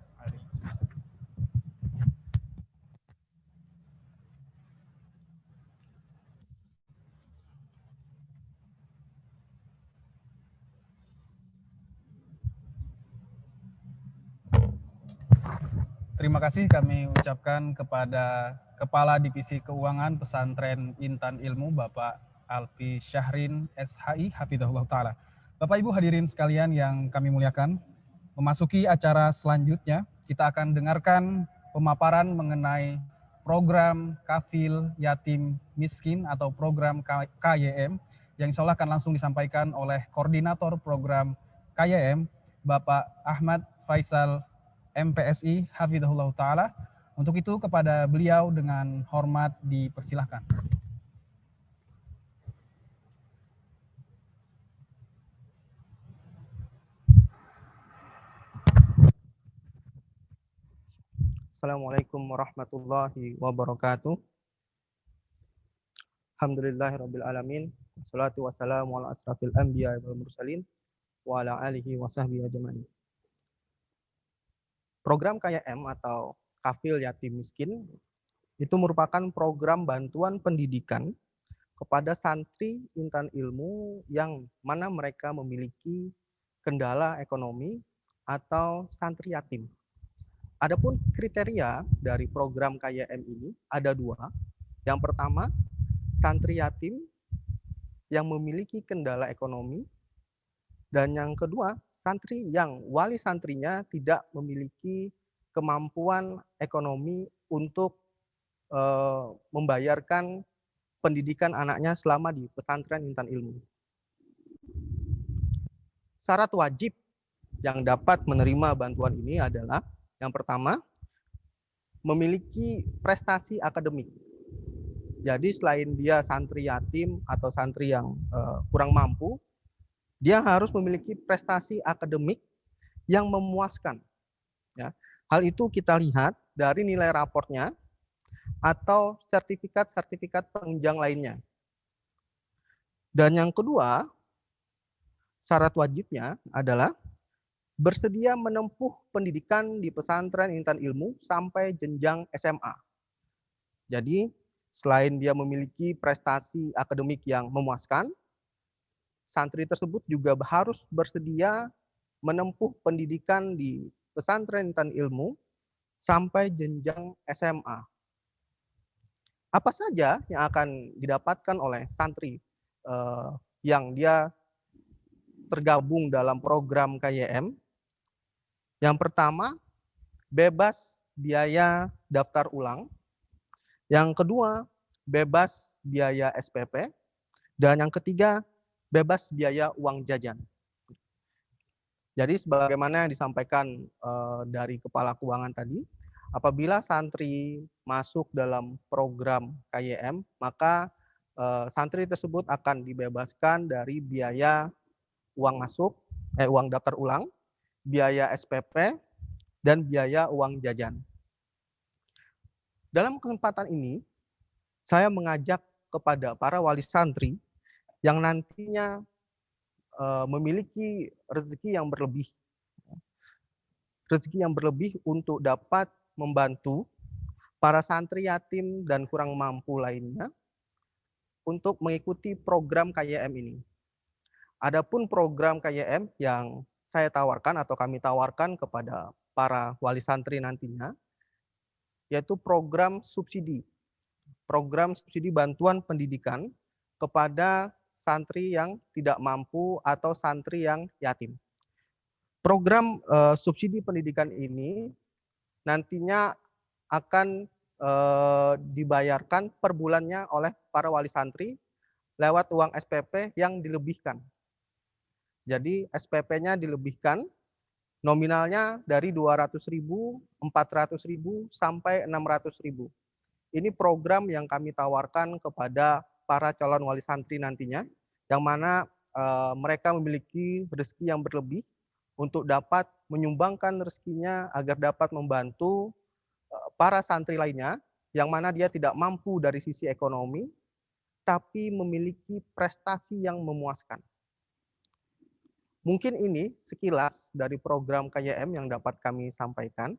Speaker 1: terima kasih kami ucapkan kepada Kepala Divisi Keuangan Pesantren Intan Ilmu, Bapak Alfi Syahrin SHI, Hafidhahullah Ta'ala. Bapak Ibu hadirin sekalian yang kami muliakan, memasuki acara selanjutnya, kita akan dengarkan pemaparan mengenai program Kafil Yatim Miskin atau program KYM, yang insya Allah akan langsung disampaikan oleh Koordinator Program KYM, Bapak Ahmad Faisal MPSI, Hafidhahullah Ta'ala. Untuk itu kepada beliau dengan hormat dipersilahkan.
Speaker 5: Assalamualaikum warahmatullahi wabarakatuh. Alhamdulillahirabbil alamin. Wassalatu wassalamu ala asrafil anbiya wal mursalin wa ala alihi wa sahbihi ajmain. Program KYM atau Kafil Yatim Miskin itu merupakan program bantuan pendidikan kepada santri Intan Ilmu yang mana mereka memiliki kendala ekonomi atau santri yatim. Adapun kriteria dari program KYM ini ada dua. Yang pertama, santri yatim yang memiliki kendala ekonomi. Dan yang kedua, santri yang wali santrinya tidak memiliki kemampuan ekonomi untuk membayarkan pendidikan anaknya selama di pesantren Intan Ilmu. Syarat wajib yang dapat menerima bantuan ini adalah yang pertama, memiliki prestasi akademik. Jadi selain dia santri yatim atau santri yang kurang mampu, dia harus memiliki prestasi akademik yang memuaskan. Ya. Hal itu kita lihat dari nilai raportnya atau sertifikat-sertifikat penunjang lainnya. Dan yang kedua, syarat wajibnya adalah bersedia menempuh pendidikan di pesantren Intan Ilmu sampai jenjang SMA. Jadi, selain dia memiliki prestasi akademik yang memuaskan, santri tersebut juga harus bersedia menempuh pendidikan di pesantren Intan Ilmu sampai jenjang SMA. Apa saja yang akan didapatkan oleh santri yang dia tergabung dalam program KYM? Yang pertama, bebas biaya daftar ulang. Yang kedua, bebas biaya SPP. Dan yang ketiga, bebas biaya uang jajan. Jadi sebagaimana yang disampaikan dari Kepala Keuangan tadi, apabila santri masuk dalam program KYM, maka santri tersebut akan dibebaskan dari biaya uang masuk, uang daftar ulang, biaya SPP, dan biaya uang jajan. Dalam kesempatan ini, saya mengajak kepada para wali santri yang nantinya memiliki rezeki yang berlebih. Rezeki yang berlebih untuk dapat membantu para santri yatim dan kurang mampu lainnya untuk mengikuti program KYM ini. Adapun program KYM yang saya tawarkan atau kami tawarkan kepada para wali santri nantinya, yaitu program subsidi bantuan pendidikan kepada santri yang tidak mampu atau santri yang yatim. Program subsidi pendidikan ini nantinya akan dibayarkan per bulannya oleh para wali santri lewat uang SPP yang dilebihkan. Jadi SPP-nya dilebihkan, nominalnya dari 200.000, 400.000 sampai 600.000. Ini program yang kami tawarkan kepada para calon wali santri nantinya, yang mana mereka memiliki rezeki yang berlebih untuk dapat menyumbangkan rezekinya agar dapat membantu para santri lainnya, yang mana dia tidak mampu dari sisi ekonomi, tapi memiliki prestasi yang memuaskan. Mungkin ini sekilas dari program KYM yang dapat kami sampaikan.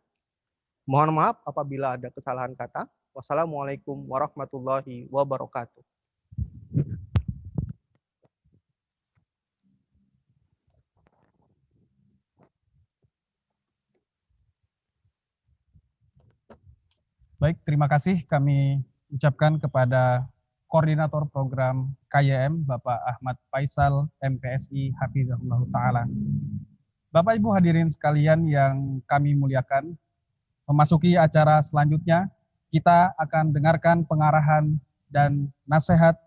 Speaker 5: Mohon maaf apabila ada kesalahan kata. Wassalamualaikum warahmatullahi wabarakatuh.
Speaker 1: Baik, terima kasih kami ucapkan kepada Koordinator Program KYM, Bapak Ahmad Faisal, MPSI, Hafizahullah Ta'ala. Bapak Ibu hadirin sekalian yang kami muliakan, memasuki acara selanjutnya, kita akan dengarkan pengarahan dan nasihat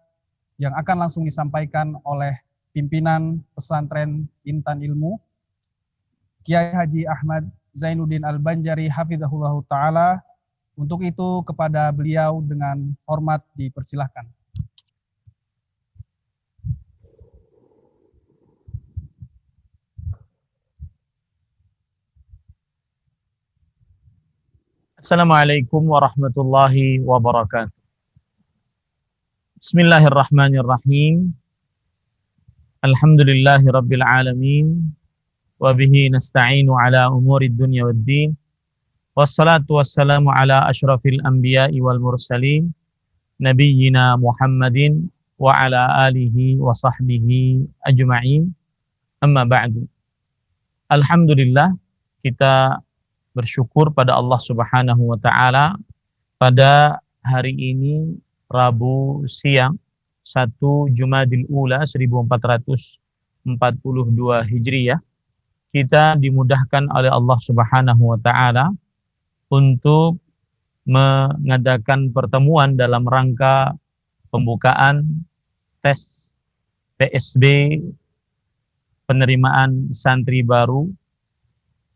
Speaker 1: yang akan langsung disampaikan oleh pimpinan pesantren Intan Ilmu, Kiai Haji Ahmad Zainuddin Al-Banjari, Hafizahullah Ta'ala. Untuk itu kepada beliau dengan hormat dipersilahkan.
Speaker 6: Assalamualaikum warahmatullahi wabarakatuh. Bismillahirrahmanirrahim. Alhamdulillahi rabbil alamin. Wa bihi nasta'inu ala umurid dunya waddin. Wassalatu wassalamu ala ashrafil anbiya'i wal mursalin. Nabiyyina Muhammadin wa ala alihi wa sahbihi ajma'in. Amma ba'du. Alhamdulillah, kita bersyukur pada Allah Subhanahu wa Ta'ala pada hari ini Rabu siang 1 Jumadil Ula 1442 Hijriyah, kita dimudahkan oleh Allah Subhanahu wa Ta'ala untuk mengadakan pertemuan dalam rangka pembukaan tes PSB penerimaan santri baru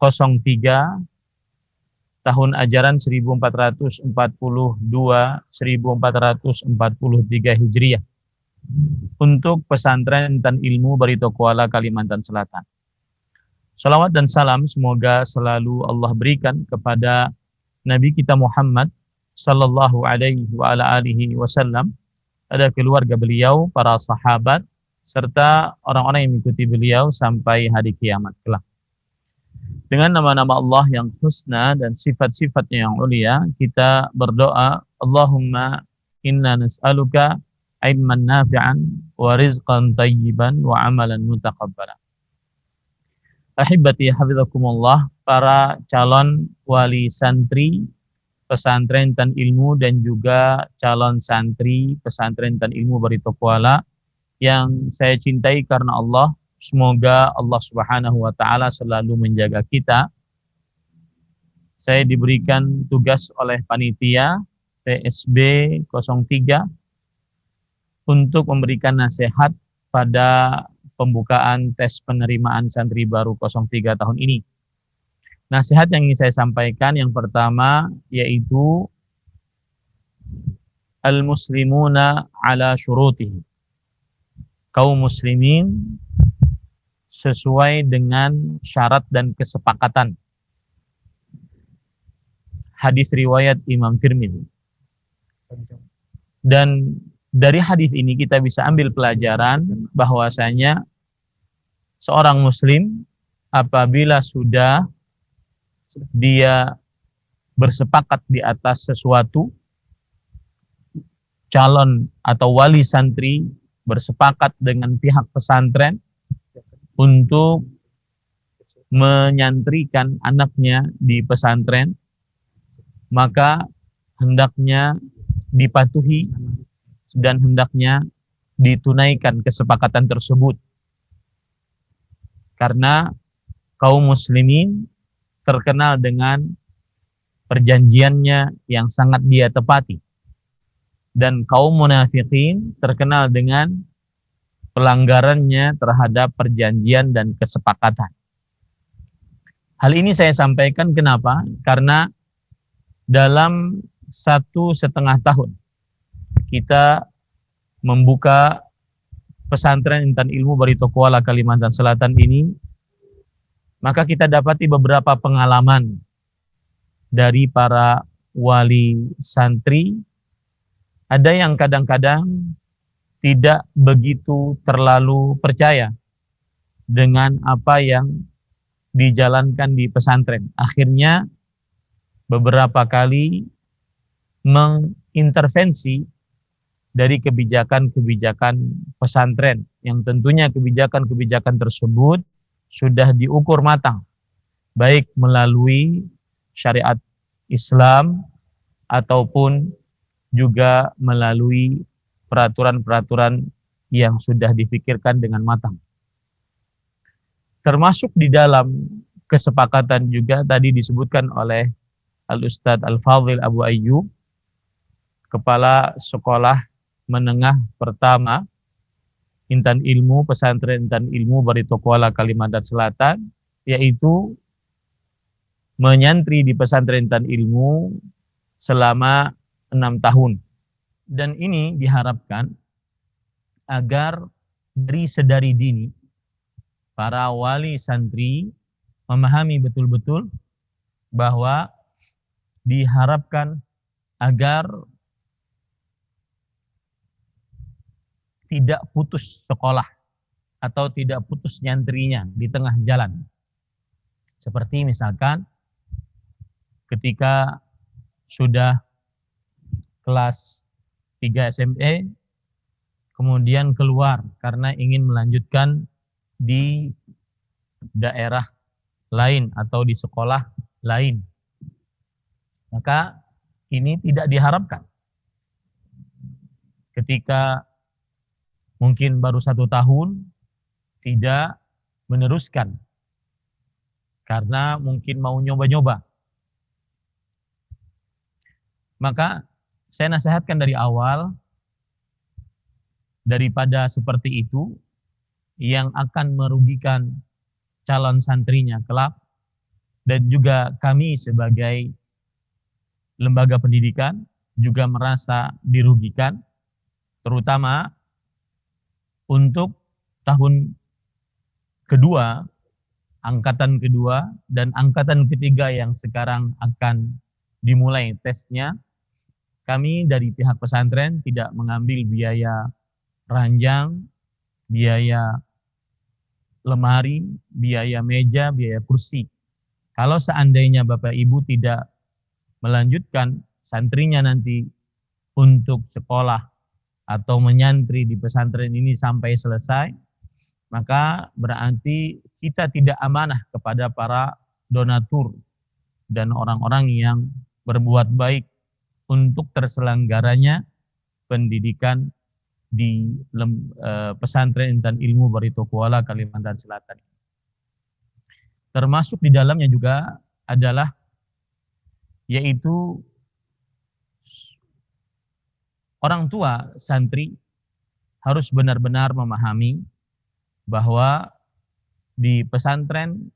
Speaker 6: 03 tahun ajaran 1442-1443 Hijriah untuk pesantren Intan Ilmu Barito Kuala, Kalimantan Selatan. Salawat dan salam semoga selalu Allah berikan kepada Nabi kita Muhammad sallallahu alaihi wa ala alihi wasallam, ada keluarga beliau, para sahabat, serta orang-orang yang mengikuti beliau sampai hari kiamat kelak. Dengan nama-nama Allah yang husna dan sifat-sifatnya yang ulia, kita berdoa, Allahumma inna nas'aluka ilman nafi'an wa rizqan tayyiban wa amalan mutaqabbalan. Ahibati hafizakumullah, para calon wali santri pesantren Intan Ilmu dan juga calon santri pesantren Intan Ilmu Barito Kuala yang saya cintai karena Allah. Semoga Allah Subhanahu wa Ta'ala selalu menjaga kita. Saya diberikan tugas oleh panitia PSB 03 untuk memberikan nasihat pada pembukaan tes penerimaan santri baru 03 tahun ini. Nasihat yang ingin saya sampaikan yang pertama yaitu al-muslimuna ala syurutihi. Kaum muslimin sesuai dengan syarat dan kesepakatan. Hadis riwayat Imam Tirmidzi. Dan dari hadis ini kita bisa ambil pelajaran bahwasanya seorang muslim apabila sudah dia bersepakat di atas sesuatu, calon atau wali santri bersepakat dengan pihak pesantren untuk menyantrikan anaknya di pesantren, maka hendaknya dipatuhi dan hendaknya ditunaikan kesepakatan tersebut. Karena kaum muslimin terkenal dengan perjanjiannya yang sangat dia tepati. Dan kaum munafikin terkenal dengan pelanggarannya terhadap perjanjian dan kesepakatan. Hal ini saya sampaikan kenapa? Karena dalam 1,5 tahun kita membuka pesantren Intan Ilmu Barito Kuala, Kalimantan Selatan ini, maka kita dapati beberapa pengalaman dari para wali santri. Ada yang kadang-kadang tidak begitu terlalu percaya dengan apa yang dijalankan di pesantren. Akhirnya beberapa kali mengintervensi dari kebijakan-kebijakan pesantren yang tentunya kebijakan-kebijakan tersebut sudah diukur matang, baik melalui syariat Islam ataupun juga melalui peraturan-peraturan yang sudah dipikirkan dengan matang. Termasuk di dalam kesepakatan juga tadi disebutkan oleh Al-Ustadz Al-Fadhil Abu Ayyub, Kepala Sekolah Menengah Pertama Intan Ilmu, Pesantren Intan Ilmu Barito Kuala, Kalimantan Selatan, yaitu menyantri di Pesantren Intan Ilmu selama 6 tahun. Dan ini diharapkan agar dari sedari dini para wali santri memahami betul-betul bahwa diharapkan agar tidak putus sekolah atau tidak putus nyantrinya di tengah jalan. Seperti misalkan ketika sudah kelas 3 SMA, kemudian keluar karena ingin melanjutkan di daerah lain atau di sekolah lain. Maka ini tidak diharapkan. Ketika mungkin baru 1 tahun, tidak meneruskan. Karena mungkin mau nyoba-nyoba. Maka saya nasihatkan dari awal, daripada seperti itu, yang akan merugikan calon santrinya kelak, dan juga kami sebagai lembaga pendidikan juga merasa dirugikan, terutama untuk tahun kedua, angkatan kedua, dan angkatan ketiga yang sekarang akan dimulai tesnya. Kami dari pihak pesantren tidak mengambil biaya ranjang, biaya lemari, biaya meja, biaya kursi. Kalau seandainya Bapak Ibu tidak melanjutkan santrinya nanti untuk sekolah atau menyantri di pesantren ini sampai selesai, maka berarti kita tidak amanah kepada para donatur dan orang-orang yang berbuat baik untuk terselenggaranya pendidikan di pesantren Intan Ilmu Barito Kuala, Kalimantan Selatan. Termasuk di dalamnya juga adalah yaitu orang tua santri harus benar-benar memahami bahwa di pesantren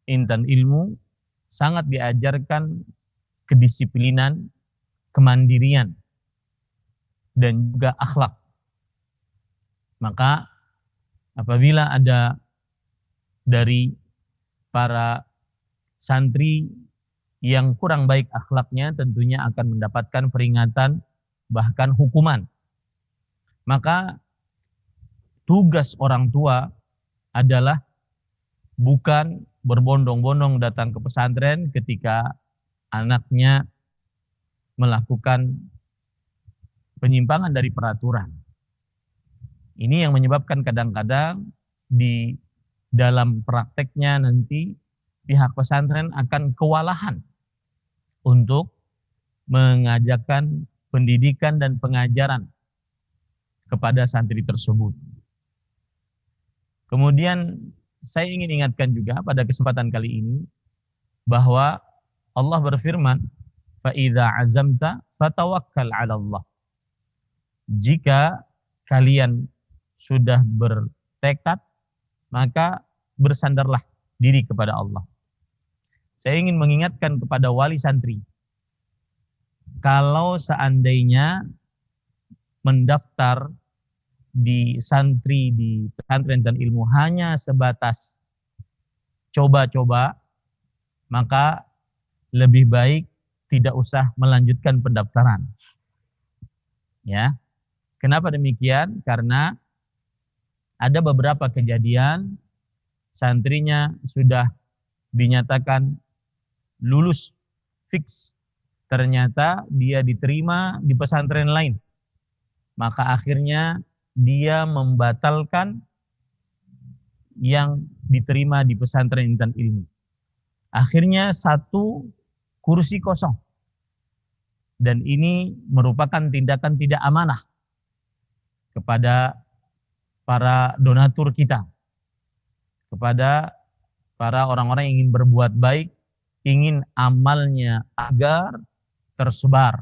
Speaker 6: Intan Ilmu sangat diajarkan kedisiplinan, kemandirian, dan juga akhlak. Maka apabila ada dari para santri yang kurang baik akhlaknya, tentunya akan mendapatkan peringatan, bahkan hukuman. Maka tugas orang tua adalah bukan berbondong-bondong datang ke pesantren ketika anaknya melakukan penyimpangan dari peraturan. Ini yang menyebabkan kadang-kadang di dalam prakteknya nanti pihak pesantren akan kewalahan untuk mengajarkan pendidikan dan pengajaran kepada santri tersebut. Kemudian saya ingin ingatkan juga pada kesempatan kali ini bahwa Allah berfirman, "Fa-idza azamta fatawakkal 'ala Allah." Jika kalian sudah bertekad, maka bersandarlah diri kepada Allah. Saya ingin mengingatkan kepada wali santri, kalau seandainya mendaftar di santri di pesantren dan ilmu hanya sebatas coba-coba, maka lebih baik tidak usah melanjutkan pendaftaran. Ya. Kenapa demikian? Karena ada beberapa kejadian santrinya sudah dinyatakan lulus fix, ternyata dia diterima di pesantren lain. Maka akhirnya dia membatalkan yang diterima di pesantren Intan Ilmu. Akhirnya 1 kursi kosong. Dan ini merupakan tindakan tidak amanah kepada para donatur kita, kepada para orang-orang yang ingin berbuat baik, ingin amalnya agar tersebar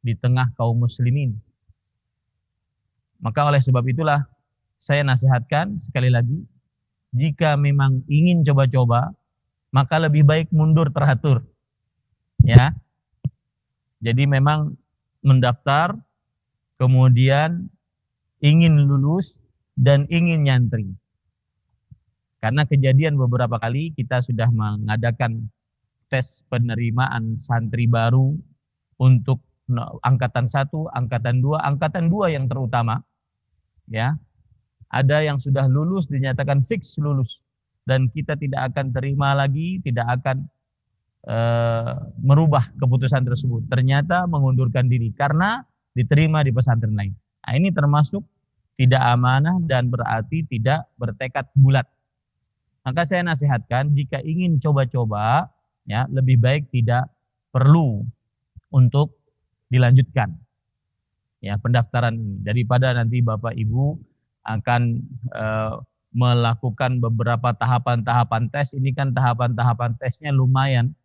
Speaker 6: di tengah kaum muslimin. Maka oleh sebab itulah saya nasihatkan sekali lagi, jika memang ingin coba-coba, maka lebih baik mundur teratur. Ya. Jadi memang mendaftar, kemudian ingin lulus dan ingin nyantri. Karena kejadian beberapa kali kita sudah mengadakan tes penerimaan santri baru untuk angkatan 1, angkatan 2, angkatan 2 yang terutama. Ya. Ada yang sudah lulus dinyatakan fix lulus dan kita tidak akan terima lagi, tidak akan merubah keputusan tersebut. Ternyata mengundurkan diri karena diterima di pesantren lain. Nah, ini termasuk tidak amanah dan berarti tidak bertekad bulat. Maka saya nasihatkan jika ingin coba-coba, ya lebih baik tidak perlu untuk dilanjutkan ya pendaftaran ini daripada nanti Bapak Ibu akan melakukan beberapa tahapan-tahapan tes. Ini kan tahapan-tahapan tesnya lumayan.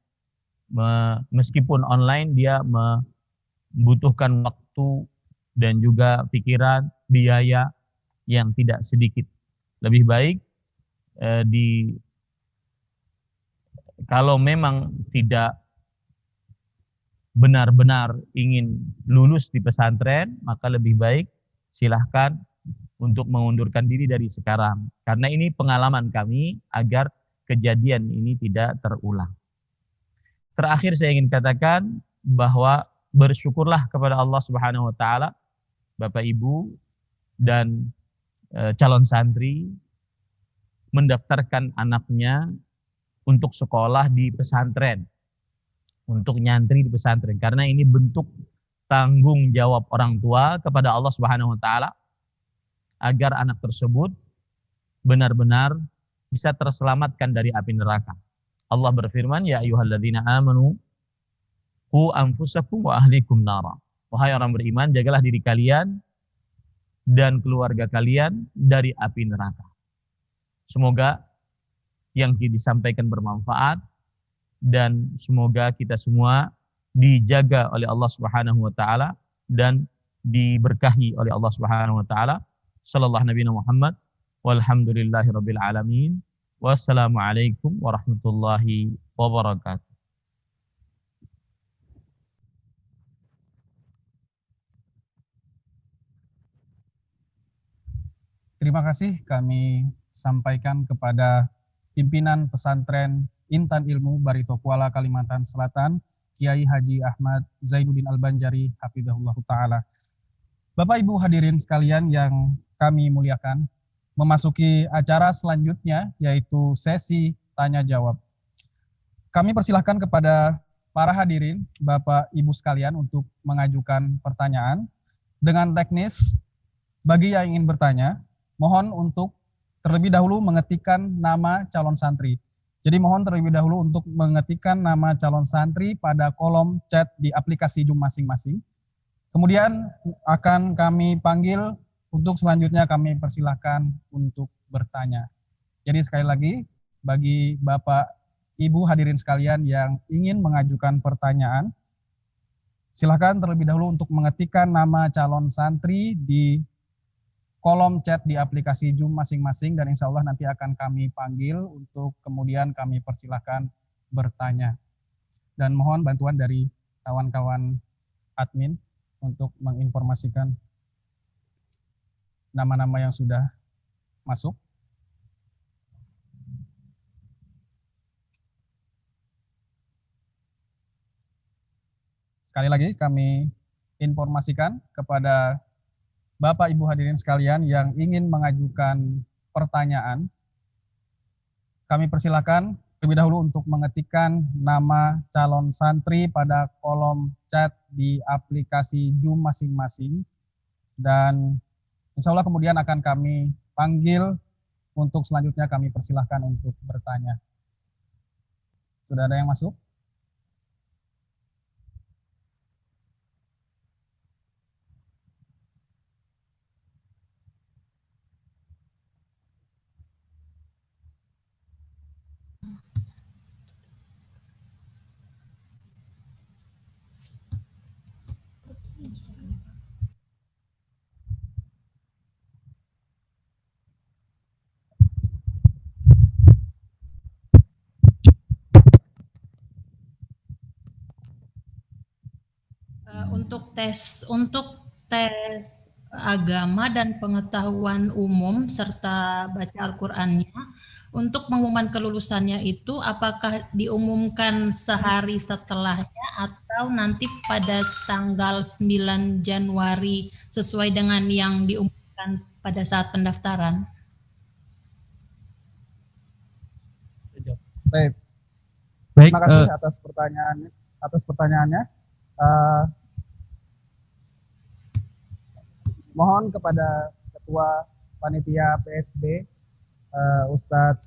Speaker 6: Meskipun online dia membutuhkan waktu dan juga pikiran, biaya yang tidak sedikit. Lebih baik kalau memang tidak benar-benar ingin lulus di pesantren, maka lebih baik silahkan untuk mengundurkan diri dari sekarang. Karena ini pengalaman kami agar kejadian ini tidak terulang. Terakhir saya ingin katakan bahwa bersyukurlah kepada Allah Subhanahu wa taala, Bapak Ibu dan calon santri mendaftarkan anaknya untuk sekolah di pesantren, untuk nyantri di pesantren, karena ini bentuk tanggung jawab orang tua kepada Allah Subhanahu wa taala agar anak tersebut benar-benar bisa terselamatkan dari api neraka. Allah berfirman, ya ayyuhalladzina amanu qu anfusakum wa ahlikum nara. Wahai orang beriman, jagalah diri kalian dan keluarga kalian dari api neraka. Semoga yang disampaikan bermanfaat dan semoga kita semua dijaga oleh Allah Subhanahu wa taala dan diberkahi oleh Allah Subhanahu wa taala. Sallallahu Nabi Muhammad walhamdulillahirabbil alamin. Wassalamualaikum warahmatullahi wabarakatuh.
Speaker 1: Terima kasih kami sampaikan kepada pimpinan pesantren Intan Ilmu Barito Kuala Kalimantan Selatan, Kiai Haji Ahmad Zainuddin Al-Banjari hafizahullah taala. Bapak Ibu hadirin sekalian yang kami muliakan, memasuki acara selanjutnya yaitu sesi tanya jawab. Kami persilahkan kepada para hadirin, Bapak Ibu sekalian untuk mengajukan pertanyaan. Dengan teknis, bagi yang ingin bertanya, mohon untuk terlebih dahulu mengetikkan nama calon santri. Jadi mohon terlebih dahulu untuk mengetikkan nama calon santri pada kolom chat di aplikasi Zoom masing-masing. Kemudian akan kami panggil untuk selanjutnya kami persilahkan untuk bertanya. Jadi sekali lagi, bagi Bapak Ibu hadirin sekalian yang ingin mengajukan pertanyaan, silakan terlebih dahulu untuk mengetikkan nama calon santri di kolom chat di aplikasi Zoom masing-masing dan insya Allah nanti akan kami panggil untuk kemudian kami persilahkan bertanya. Dan mohon bantuan dari kawan-kawan admin untuk menginformasikan nama-nama yang sudah masuk. Sekali lagi kami informasikan kepada Bapak Ibu hadirin sekalian yang ingin mengajukan pertanyaan, kami persilakan terlebih dahulu untuk mengetikkan nama calon santri pada kolom chat di aplikasi Zoom masing-masing dan insya Allah kemudian akan kami panggil untuk selanjutnya kami persilahkan untuk bertanya. Sudah ada yang masuk?
Speaker 7: untuk tes agama dan pengetahuan umum serta baca Al-Qur'annya, untuk pengumuman kelulusannya itu apakah diumumkan sehari setelahnya atau nanti pada tanggal 9 Januari sesuai dengan yang diumumkan pada saat pendaftaran?
Speaker 1: Baik.
Speaker 2: Baik,
Speaker 1: Terima kasih atas pertanyaannya. Mohon kepada Ketua Panitia PSB Ustadz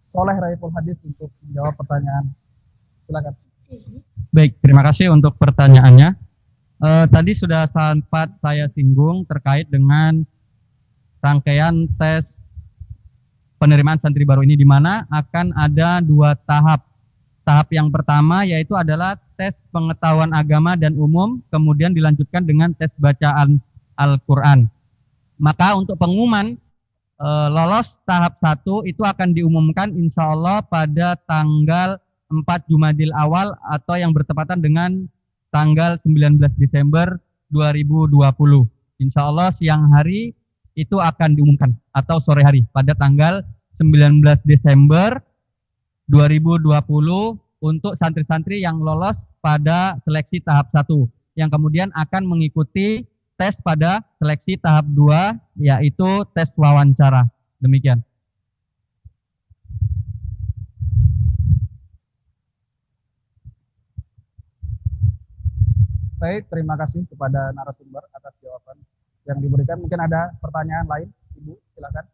Speaker 1: Soleh Raiful Hadis untuk menjawab pertanyaan. Silakan.
Speaker 2: Baik, terima kasih untuk pertanyaannya. Tadi sudah sempat saya singgung terkait dengan rangkaian tes penerimaan santri baru ini, di mana akan ada 2 tahap. Tahap yang pertama yaitu adalah tes pengetahuan agama dan umum, kemudian dilanjutkan dengan tes bacaan Al-Quran. Maka untuk pengumuman lolos tahap 1 itu akan diumumkan insya Allah pada tanggal 4 Jumadil Awal atau yang bertepatan dengan tanggal 19 Desember 2020. Insya Allah siang hari itu akan diumumkan atau sore hari pada tanggal 19 Desember 2020 untuk santri-santri yang lolos pada seleksi tahap 1 yang kemudian akan mengikuti tes pada seleksi tahap 2 yaitu tes wawancara. Demikian.
Speaker 1: Baik, terima kasih kepada narasumber atas jawaban yang diberikan. Mungkin ada pertanyaan lain, Ibu, silakan.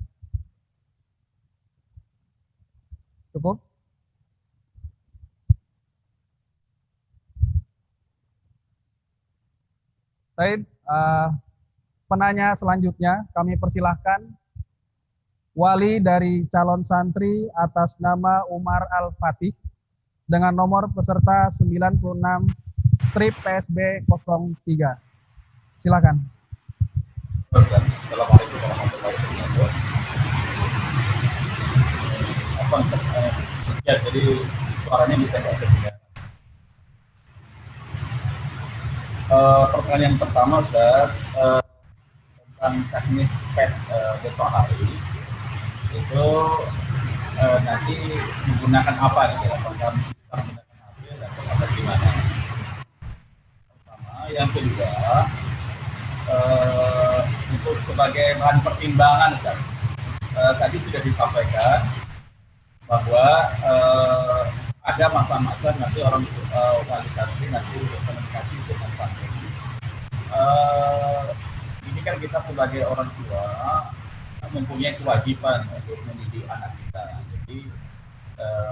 Speaker 1: Cukup? Baik, penanya selanjutnya kami persilahkan wali dari calon santri atas nama Umar Al-Fatih dengan nomor peserta 96 strip PSB 03. Silakan.
Speaker 8: Assalamualaikum warahmatullahi wabarakatuh. Ya, jadi suaranya bisa nggak terdengar? Pertanyaan pertama, Ustaz, tentang teknis tes besok hari itu nanti menggunakan apa nih? Apakah menggunakan HP atau gimana? Pertama, yang kedua, untuk sebagai bahan pertimbangan, Ustaz, tadi sudah disampaikan bahwa ada masa-masa nanti orang wali santri nanti komunikasi dengan santri. Ini kan kita sebagai orang tua mempunyai kewajiban untuk mendidik anak kita. Jadi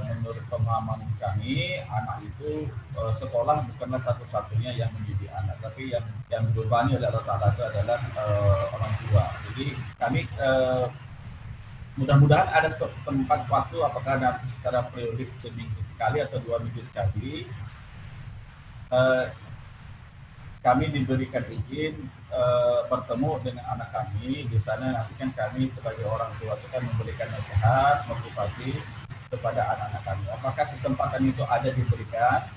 Speaker 8: menurut pemahaman kami, anak itu sekolah bukanlah satu-satunya yang mendidik anak, tapi yang dibebani oleh Allah Ta'ala itu adalah orang tua. Jadi kami mudah-mudahan ada tempat waktu, apakah nanti secara periodik seminggu sekali atau 2 minggu sekali, kami diberikan izin bertemu dengan anak kami. Di sana nanti kan kami sebagai orang tua itu kan memberikan nasihat, motivasi kepada anak-anak kami. Apakah kesempatan itu ada diberikan?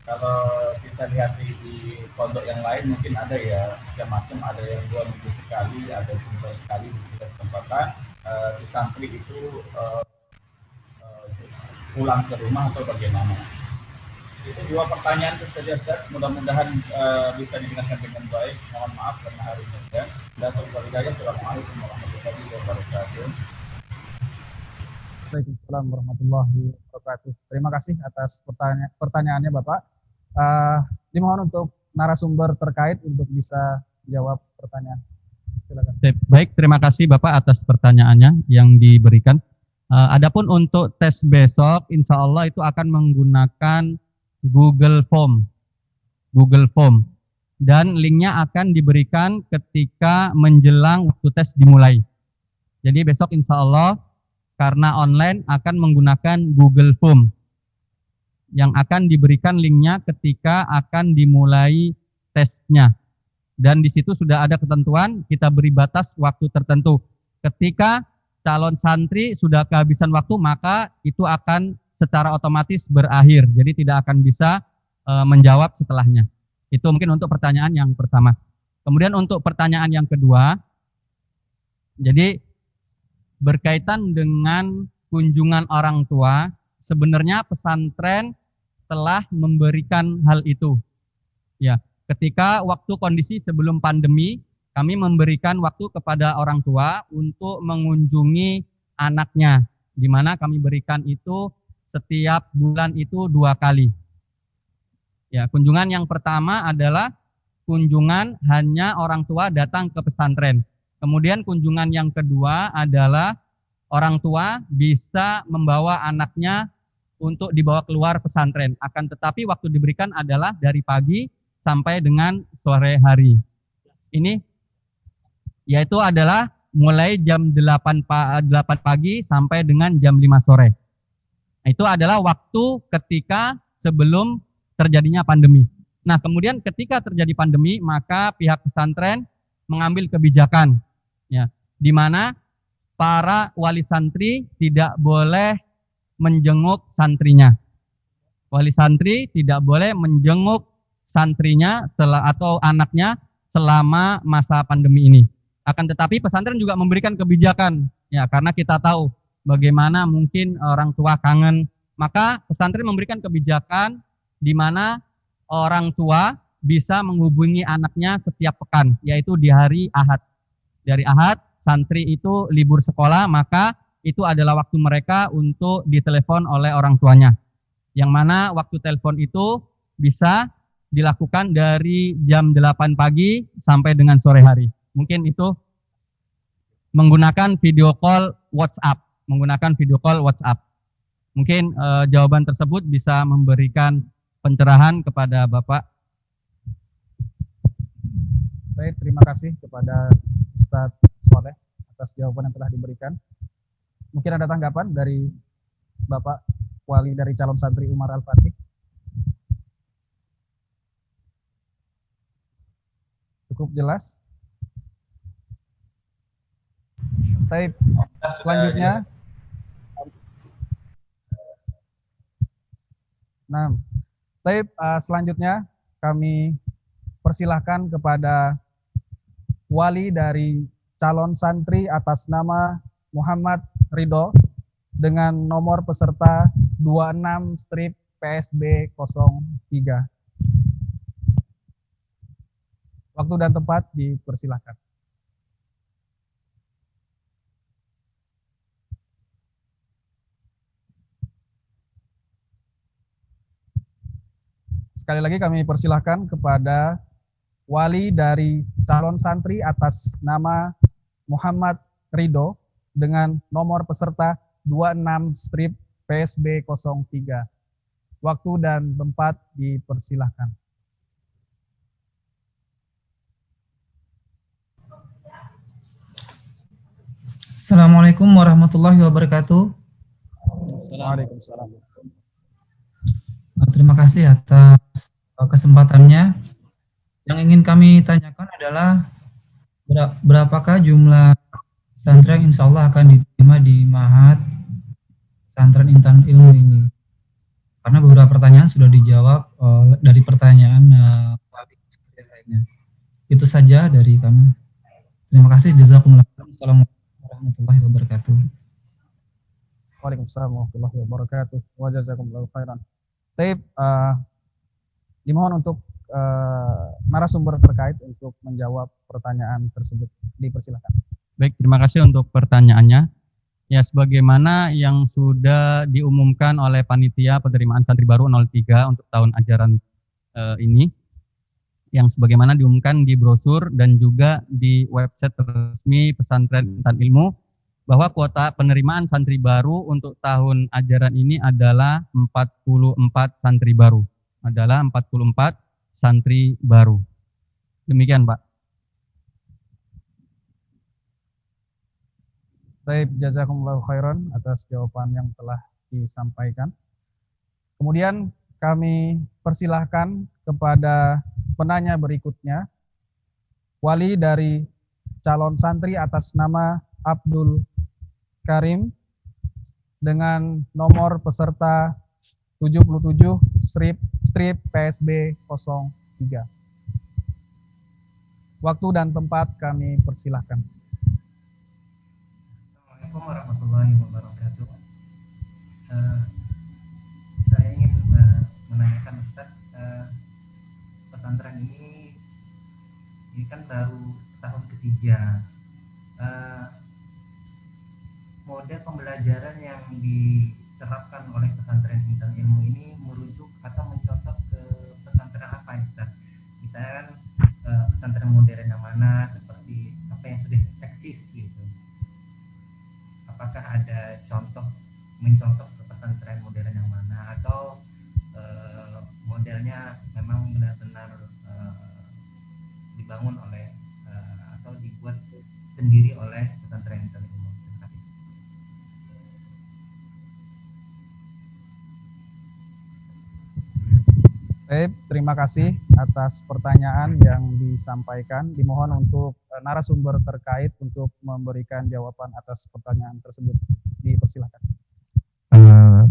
Speaker 8: Kalau kita lihat di pondok yang lain mungkin ada ya, macam-macam, ada yang 2 minggu sekali, ada sebulan sekali diberikan kesempatan. Si santri itu pulang ke rumah atau bagaimana? Itu 2 pertanyaan itu saja, Ustaz. Mudah-mudahan bisa didengarkan dengan baik. Mohon maaf karena hari ini ya. Assalamualaikum warahmatullahi wabarakatuh.
Speaker 1: Waalaikumsalam warahmatullahi wabarakatuh. Terima kasih atas pertanyaannya, Bapak. Dimohon untuk narasumber terkait untuk bisa jawab pertanyaan. Silakan.
Speaker 2: Baik, terima kasih Bapak atas pertanyaannya yang diberikan. Adapun untuk tes besok, insya Allah itu akan menggunakan Google Form. Dan linknya akan diberikan ketika menjelang waktu tes dimulai. Jadi besok insya Allah karena online akan menggunakan Google Form yang akan diberikan linknya ketika akan dimulai tesnya. Dan di situ sudah ada ketentuan, kita beri batas waktu tertentu. Ketika calon santri sudah kehabisan waktu, maka itu akan secara otomatis berakhir. Jadi tidak akan bisa menjawab setelahnya. Itu mungkin untuk pertanyaan yang pertama. Kemudian untuk pertanyaan yang kedua, jadi berkaitan dengan kunjungan orang tua, sebenarnya pesantren telah memberikan hal itu. Ya, ketika waktu kondisi sebelum pandemi, kami memberikan waktu kepada orang tua untuk mengunjungi anaknya, di mana kami berikan itu setiap bulan itu 2 kali. Ya, kunjungan yang pertama adalah kunjungan hanya orang tua datang ke pesantren. Kemudian kunjungan yang kedua adalah orang tua bisa membawa anaknya untuk dibawa keluar pesantren. Akan tetapi waktu diberikan adalah dari pagi sampai dengan sore hari. Ini yaitu adalah mulai jam 8 pagi sampai dengan jam 5 sore. Itu adalah waktu ketika sebelum terjadinya pandemi. Nah, kemudian ketika terjadi pandemi, maka pihak pesantren mengambil kebijakan, ya, di mana para wali santri tidak boleh menjenguk santrinya. Wali santri tidak boleh menjenguk santrinya atau anaknya selama masa pandemi ini. Akan tetapi pesantren juga memberikan kebijakan, ya, karena kita tahu bagaimana mungkin orang tua kangen, maka pesantren memberikan kebijakan di mana orang tua bisa menghubungi anaknya setiap pekan, yaitu di hari Ahad. Dari Ahad, santri itu libur sekolah, maka itu adalah waktu mereka untuk ditelepon oleh orang tuanya. Yang mana waktu telepon itu bisa dilakukan dari jam 8 pagi sampai dengan sore hari. Mungkin itu menggunakan video call WhatsApp, Mungkin jawaban tersebut bisa memberikan pencerahan kepada Bapak.
Speaker 1: Baik, terima kasih kepada Ustadz Soleh atas jawaban yang telah diberikan. Mungkin ada tanggapan dari Bapak Wali dari calon santri Umar Al-Fatih. Cukup jelas. Baik, selanjutnya. Nah, baik, selanjutnya kami persilahkan kepada wali dari calon santri atas nama Muhammad Ridho dengan nomor peserta 26-PSB03. Waktu dan tempat dipersilahkan. Sekali lagi kami persilahkan kepada wali dari calon santri atas nama Muhammad Ridho dengan nomor peserta 26-PSB03. Waktu dan tempat dipersilahkan.
Speaker 9: Assalamualaikum warahmatullahi wabarakatuh.
Speaker 1: Waalaikumsalam.
Speaker 9: Terima kasih atas kesempatannya. Yang ingin kami tanyakan adalah berapakah jumlah santri yang insya Allah akan diterima di Ma'had Pesantren Intan Ilmu ini? Karena beberapa pertanyaan sudah dijawab dari pertanyaan lainnya. Itu saja dari kami. Terima kasih. Jazakumullah. Assalamualaikum warahmatullahi wabarakatuh.
Speaker 1: Waalaikumsalam warahmatullahi wabarakatuh. Wa jazakumullahu khairan. Taib, dimohon untuk narasumber terkait untuk menjawab pertanyaan tersebut. Dipersilakan.
Speaker 2: Baik, terima kasih untuk pertanyaannya. Ya, sebagaimana yang sudah diumumkan oleh Panitia Penerimaan Santri Baru 03 untuk tahun ajaran ini, yang sebagaimana diumumkan di brosur dan juga di website resmi Pesantren Intan Ilmu, bahwa kuota penerimaan santri baru untuk tahun ajaran ini adalah 44 santri baru. Demikian, Pak.
Speaker 1: Baik, jazakumullahu khairan atas jawaban yang telah disampaikan. Kemudian kami persilahkan kepada penanya berikutnya, wali dari calon santri atas nama Abdul Karim dengan nomor peserta 77-PSB03. Waktu dan tempat kami persilahkan.
Speaker 10: Assalamualaikum warahmatullahi wabarakatuh. Saya ingin menanyakan Ustaz, pesantren ini kan baru tahun ketiga. Mode pembelajaran yang diterapkan oleh pesantren Intan Ilmu ini merujuk atau mencontoh ke pesantren apa Ustaz? Misalnya kan pesantren modern yang mana, seperti apa yang sudah eksis gitu. Apakah ada mencontoh ke pesantren modern yang mana, atau modelnya memang benar-benar dibangun oleh atau dibuat sendiri oleh pesantren Intan Ilmu?
Speaker 1: Baik, terima kasih atas pertanyaan yang disampaikan. Dimohon untuk narasumber terkait untuk memberikan jawaban atas pertanyaan tersebut. Dipersilakan.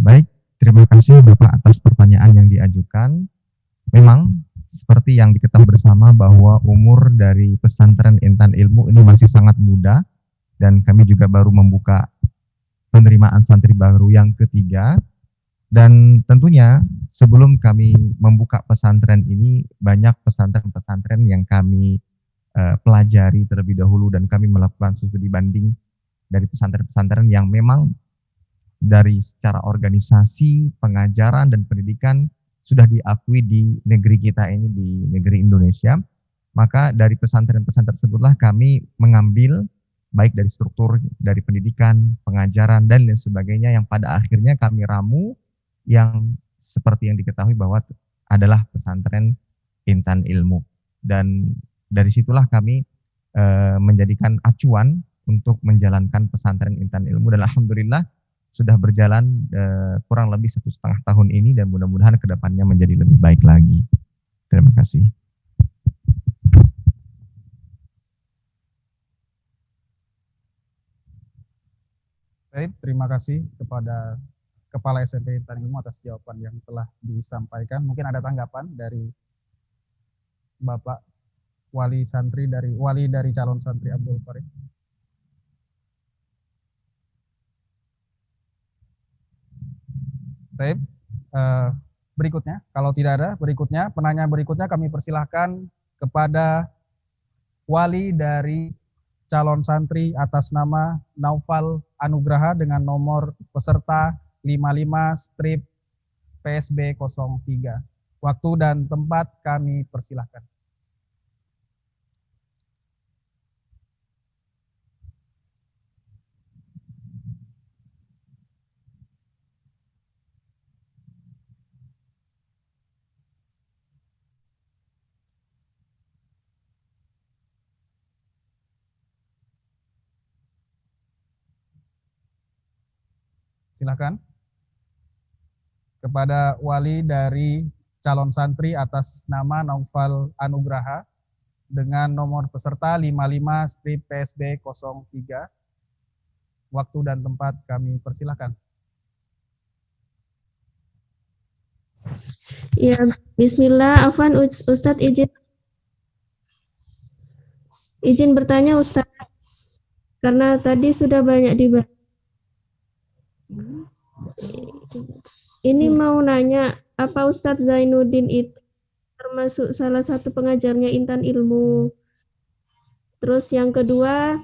Speaker 11: Baik, terima kasih Bapak atas pertanyaan yang diajukan. Memang seperti yang diketahui bersama bahwa umur dari pesantren Intan Ilmu ini masih sangat muda, dan kami juga baru membuka penerimaan santri baru yang ketiga. Dan tentunya sebelum kami membuka pesantren ini, banyak pesantren-pesantren yang kami pelajari terlebih dahulu, dan kami melakukan studi banding dari pesantren-pesantren yang memang dari secara organisasi, pengajaran, dan pendidikan sudah diakui di negeri kita ini, di negeri Indonesia. Maka dari pesantren-pesantren tersebutlah kami mengambil baik dari struktur, dari pendidikan, pengajaran, dan lain sebagainya, yang pada akhirnya kami ramu yang seperti yang diketahui bahwa adalah pesantren Intan Ilmu. Dan dari situlah kami menjadikan acuan untuk menjalankan pesantren Intan Ilmu, dan alhamdulillah sudah berjalan kurang lebih 1,5 tahun ini, dan mudah-mudahan kedepannya menjadi lebih baik lagi. Terima kasih.
Speaker 1: Baik, terima kasih kepada Kepala SMP Intan Ilmu atas jawaban yang telah disampaikan. Mungkin ada tanggapan dari Bapak wali dari calon santri Abdul Qarim. Baik, berikutnya, kalau tidak ada, penanya berikutnya kami persilahkan kepada wali dari calon santri atas nama Naufal Anugraha dengan nomor peserta 55/PSB03. Waktu dan tempat kami persilahkan. Silakan. Kepada wali dari calon santri atas nama Naufal Anugraha dengan nomor peserta 55/PSB03. Waktu dan tempat kami persilahkan.
Speaker 12: Ya, bismillah, afwan Ustadz, izin bertanya Ustadz, karena tadi sudah banyak dibahas. Ini mau nanya, apa Ustadz Zainuddin itu termasuk salah satu pengajarnya Intan Ilmu? Terus yang kedua,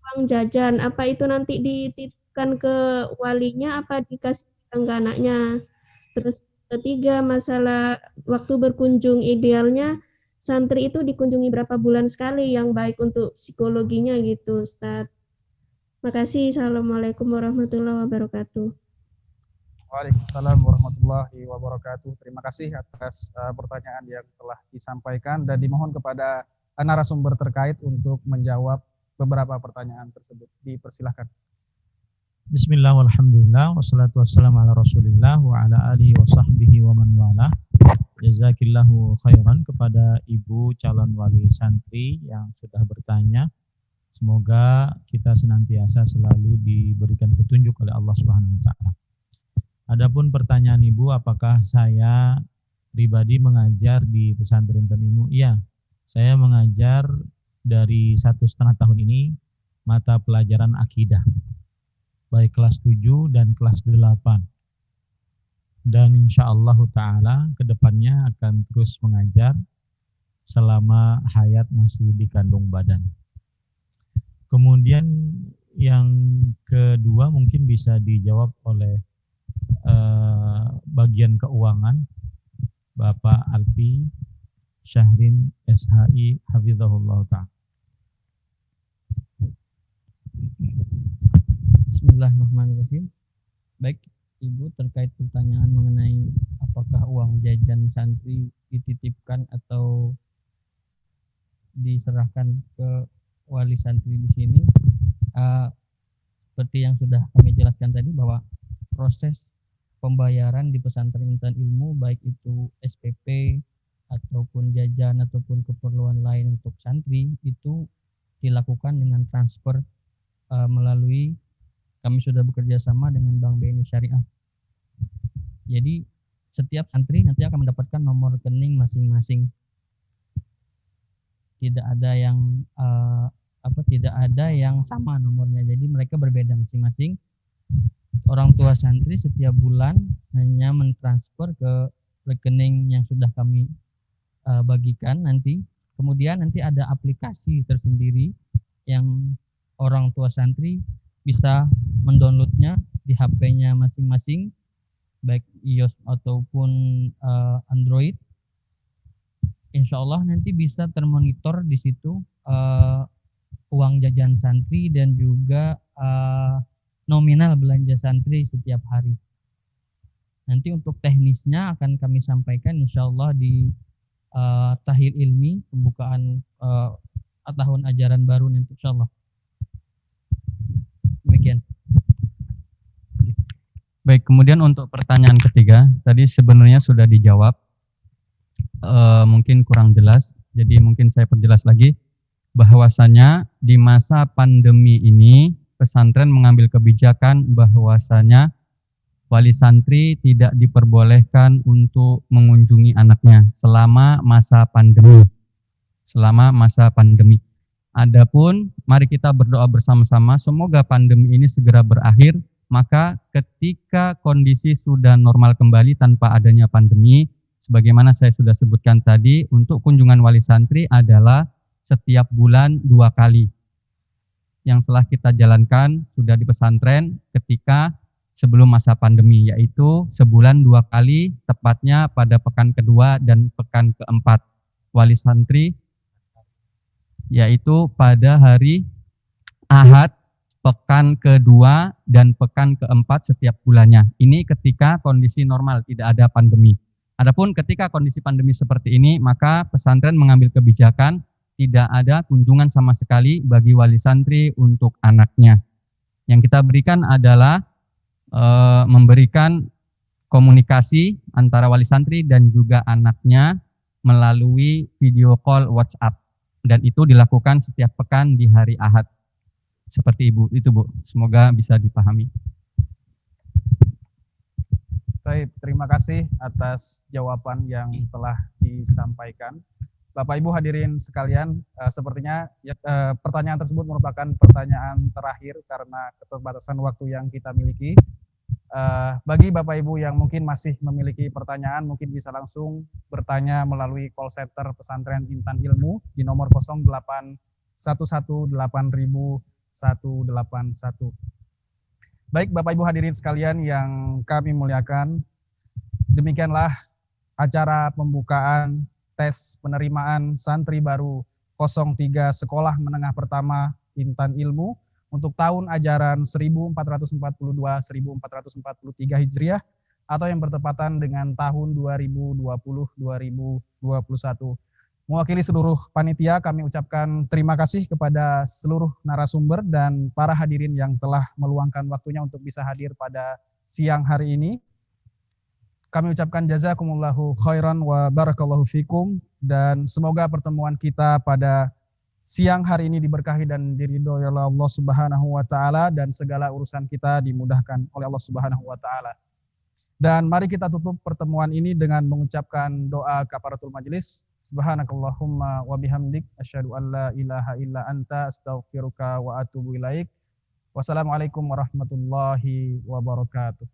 Speaker 12: uang jajan, apa itu nanti dititipkan ke walinya, apa dikasih ke anaknya? Terus ketiga, masalah waktu berkunjung, idealnya santri itu dikunjungi berapa bulan sekali yang baik untuk psikologinya gitu Ustadz. Makasih. Assalamualaikum warahmatullahi wabarakatuh.
Speaker 1: Waalaikumsalam warahmatullahi wabarakatuh. Terima kasih atas pertanyaan yang telah disampaikan, dan dimohon kepada narasumber terkait untuk menjawab beberapa pertanyaan tersebut. Dipersilahkan.
Speaker 6: Bismillah walhamdulillah wassalatu wassalamu ala rasulillah wa ala alihi wa sahbihi wa man wala. Jazakillahu khairan kepada Ibu calon wali santri yang sudah bertanya. Semoga kita senantiasa selalu diberikan petunjuk oleh Allah Subhanahu wa taala. Adapun pertanyaan Ibu, apakah saya pribadi mengajar di pesantren Intan Ilmu? Iya, Saya mengajar dari 1,5 tahun ini mata pelajaran akidah, baik kelas 7 dan kelas 8. Dan insya Allah ta'ala kedepannya akan terus mengajar selama hayat masih dikandung badan. Kemudian yang kedua mungkin bisa dijawab oleh bagian keuangan, Bapak Alfi Syahrin SHI Hafizahullah Ta'ala.
Speaker 2: Bismillahirrahmanirrahim. Baik, Ibu, terkait pertanyaan mengenai apakah uang jajan santri dititipkan atau diserahkan ke wali santri di sini, seperti yang sudah kami jelaskan tadi bahwa proses pembayaran di pesantren Intan Ilmu baik itu SPP ataupun jajan ataupun keperluan lain untuk santri itu dilakukan dengan transfer melalui, kami sudah bekerja sama dengan Bank BNI Syariah. Jadi setiap santri nanti akan mendapatkan nomor rekening masing-masing. Tidak ada yang tidak ada yang sama nomornya. Jadi mereka berbeda masing-masing. Orang tua santri setiap bulan hanya mentransfer ke rekening yang sudah kami bagikan nanti. Kemudian nanti ada aplikasi tersendiri yang orang tua santri bisa mendownloadnya di HP-nya masing-masing, baik iOS ataupun Android. Insya Allah nanti bisa termonitor di situ uang jajan santri dan juga nominal belanja santri setiap hari. Nanti untuk teknisnya akan kami sampaikan insya Allah di tahil ilmi pembukaan tahun ajaran baru nanti insya Allah. Demikian. Baik, kemudian untuk pertanyaan ketiga, tadi sebenarnya sudah dijawab, mungkin kurang jelas, jadi mungkin saya perjelas lagi, bahwasanya di masa pandemi ini, pesantren mengambil kebijakan bahwasanya wali santri tidak diperbolehkan untuk mengunjungi anaknya selama masa pandemi. Adapun mari kita berdoa bersama-sama semoga pandemi ini segera berakhir, maka ketika kondisi sudah normal kembali tanpa adanya pandemi, sebagaimana saya sudah sebutkan tadi, untuk kunjungan wali santri adalah setiap bulan 2 kali. Yang telah kita jalankan sudah di pesantren ketika sebelum masa pandemi, yaitu sebulan 2 kali, tepatnya pada pekan kedua dan pekan keempat wali santri, yaitu pada hari Ahad, pekan kedua dan pekan keempat setiap bulannya. Ini ketika kondisi normal, tidak ada pandemi. Adapun ketika kondisi pandemi seperti ini, maka pesantren mengambil kebijakan tidak ada kunjungan sama sekali bagi wali santri untuk anaknya. Yang kita berikan adalah memberikan komunikasi antara wali santri dan juga anaknya melalui video call WhatsApp. Dan itu dilakukan setiap pekan di hari Ahad. Seperti itu Bu, semoga bisa dipahami.
Speaker 1: Baik, terima kasih atas jawaban yang telah disampaikan. Bapak Ibu hadirin sekalian, sepertinya pertanyaan tersebut merupakan pertanyaan terakhir karena keterbatasan waktu yang kita miliki. Bagi Bapak Ibu yang mungkin masih memiliki pertanyaan, mungkin bisa langsung bertanya melalui call center pesantren Intan Ilmu di nomor 0811800181. Baik Bapak Ibu hadirin sekalian yang kami muliakan, demikianlah acara pembukaan tes penerimaan santri baru 03 Sekolah Menengah Pertama Intan Ilmu untuk tahun ajaran 1442-1443 Hijriah atau yang bertepatan dengan tahun 2020-2021. Mewakili seluruh panitia, kami ucapkan terima kasih kepada seluruh narasumber dan para hadirin yang telah meluangkan waktunya untuk bisa hadir pada siang hari ini. Kami ucapkan jazakumullahu khairan wa barakallahu fikum, dan semoga pertemuan kita pada siang hari ini diberkahi dan diridhoi oleh Allah Subhanahu wa taala dan segala urusan kita dimudahkan oleh Allah Subhanahu wa taala. Dan mari kita tutup pertemuan ini dengan mengucapkan doa kafaratul majelis. Subhanakallahumma wa bihamdik asyhadu an la ilaha illa anta astaghfiruka wa atubu ilaik. Wassalamualaikum warahmatullahi wabarakatuh.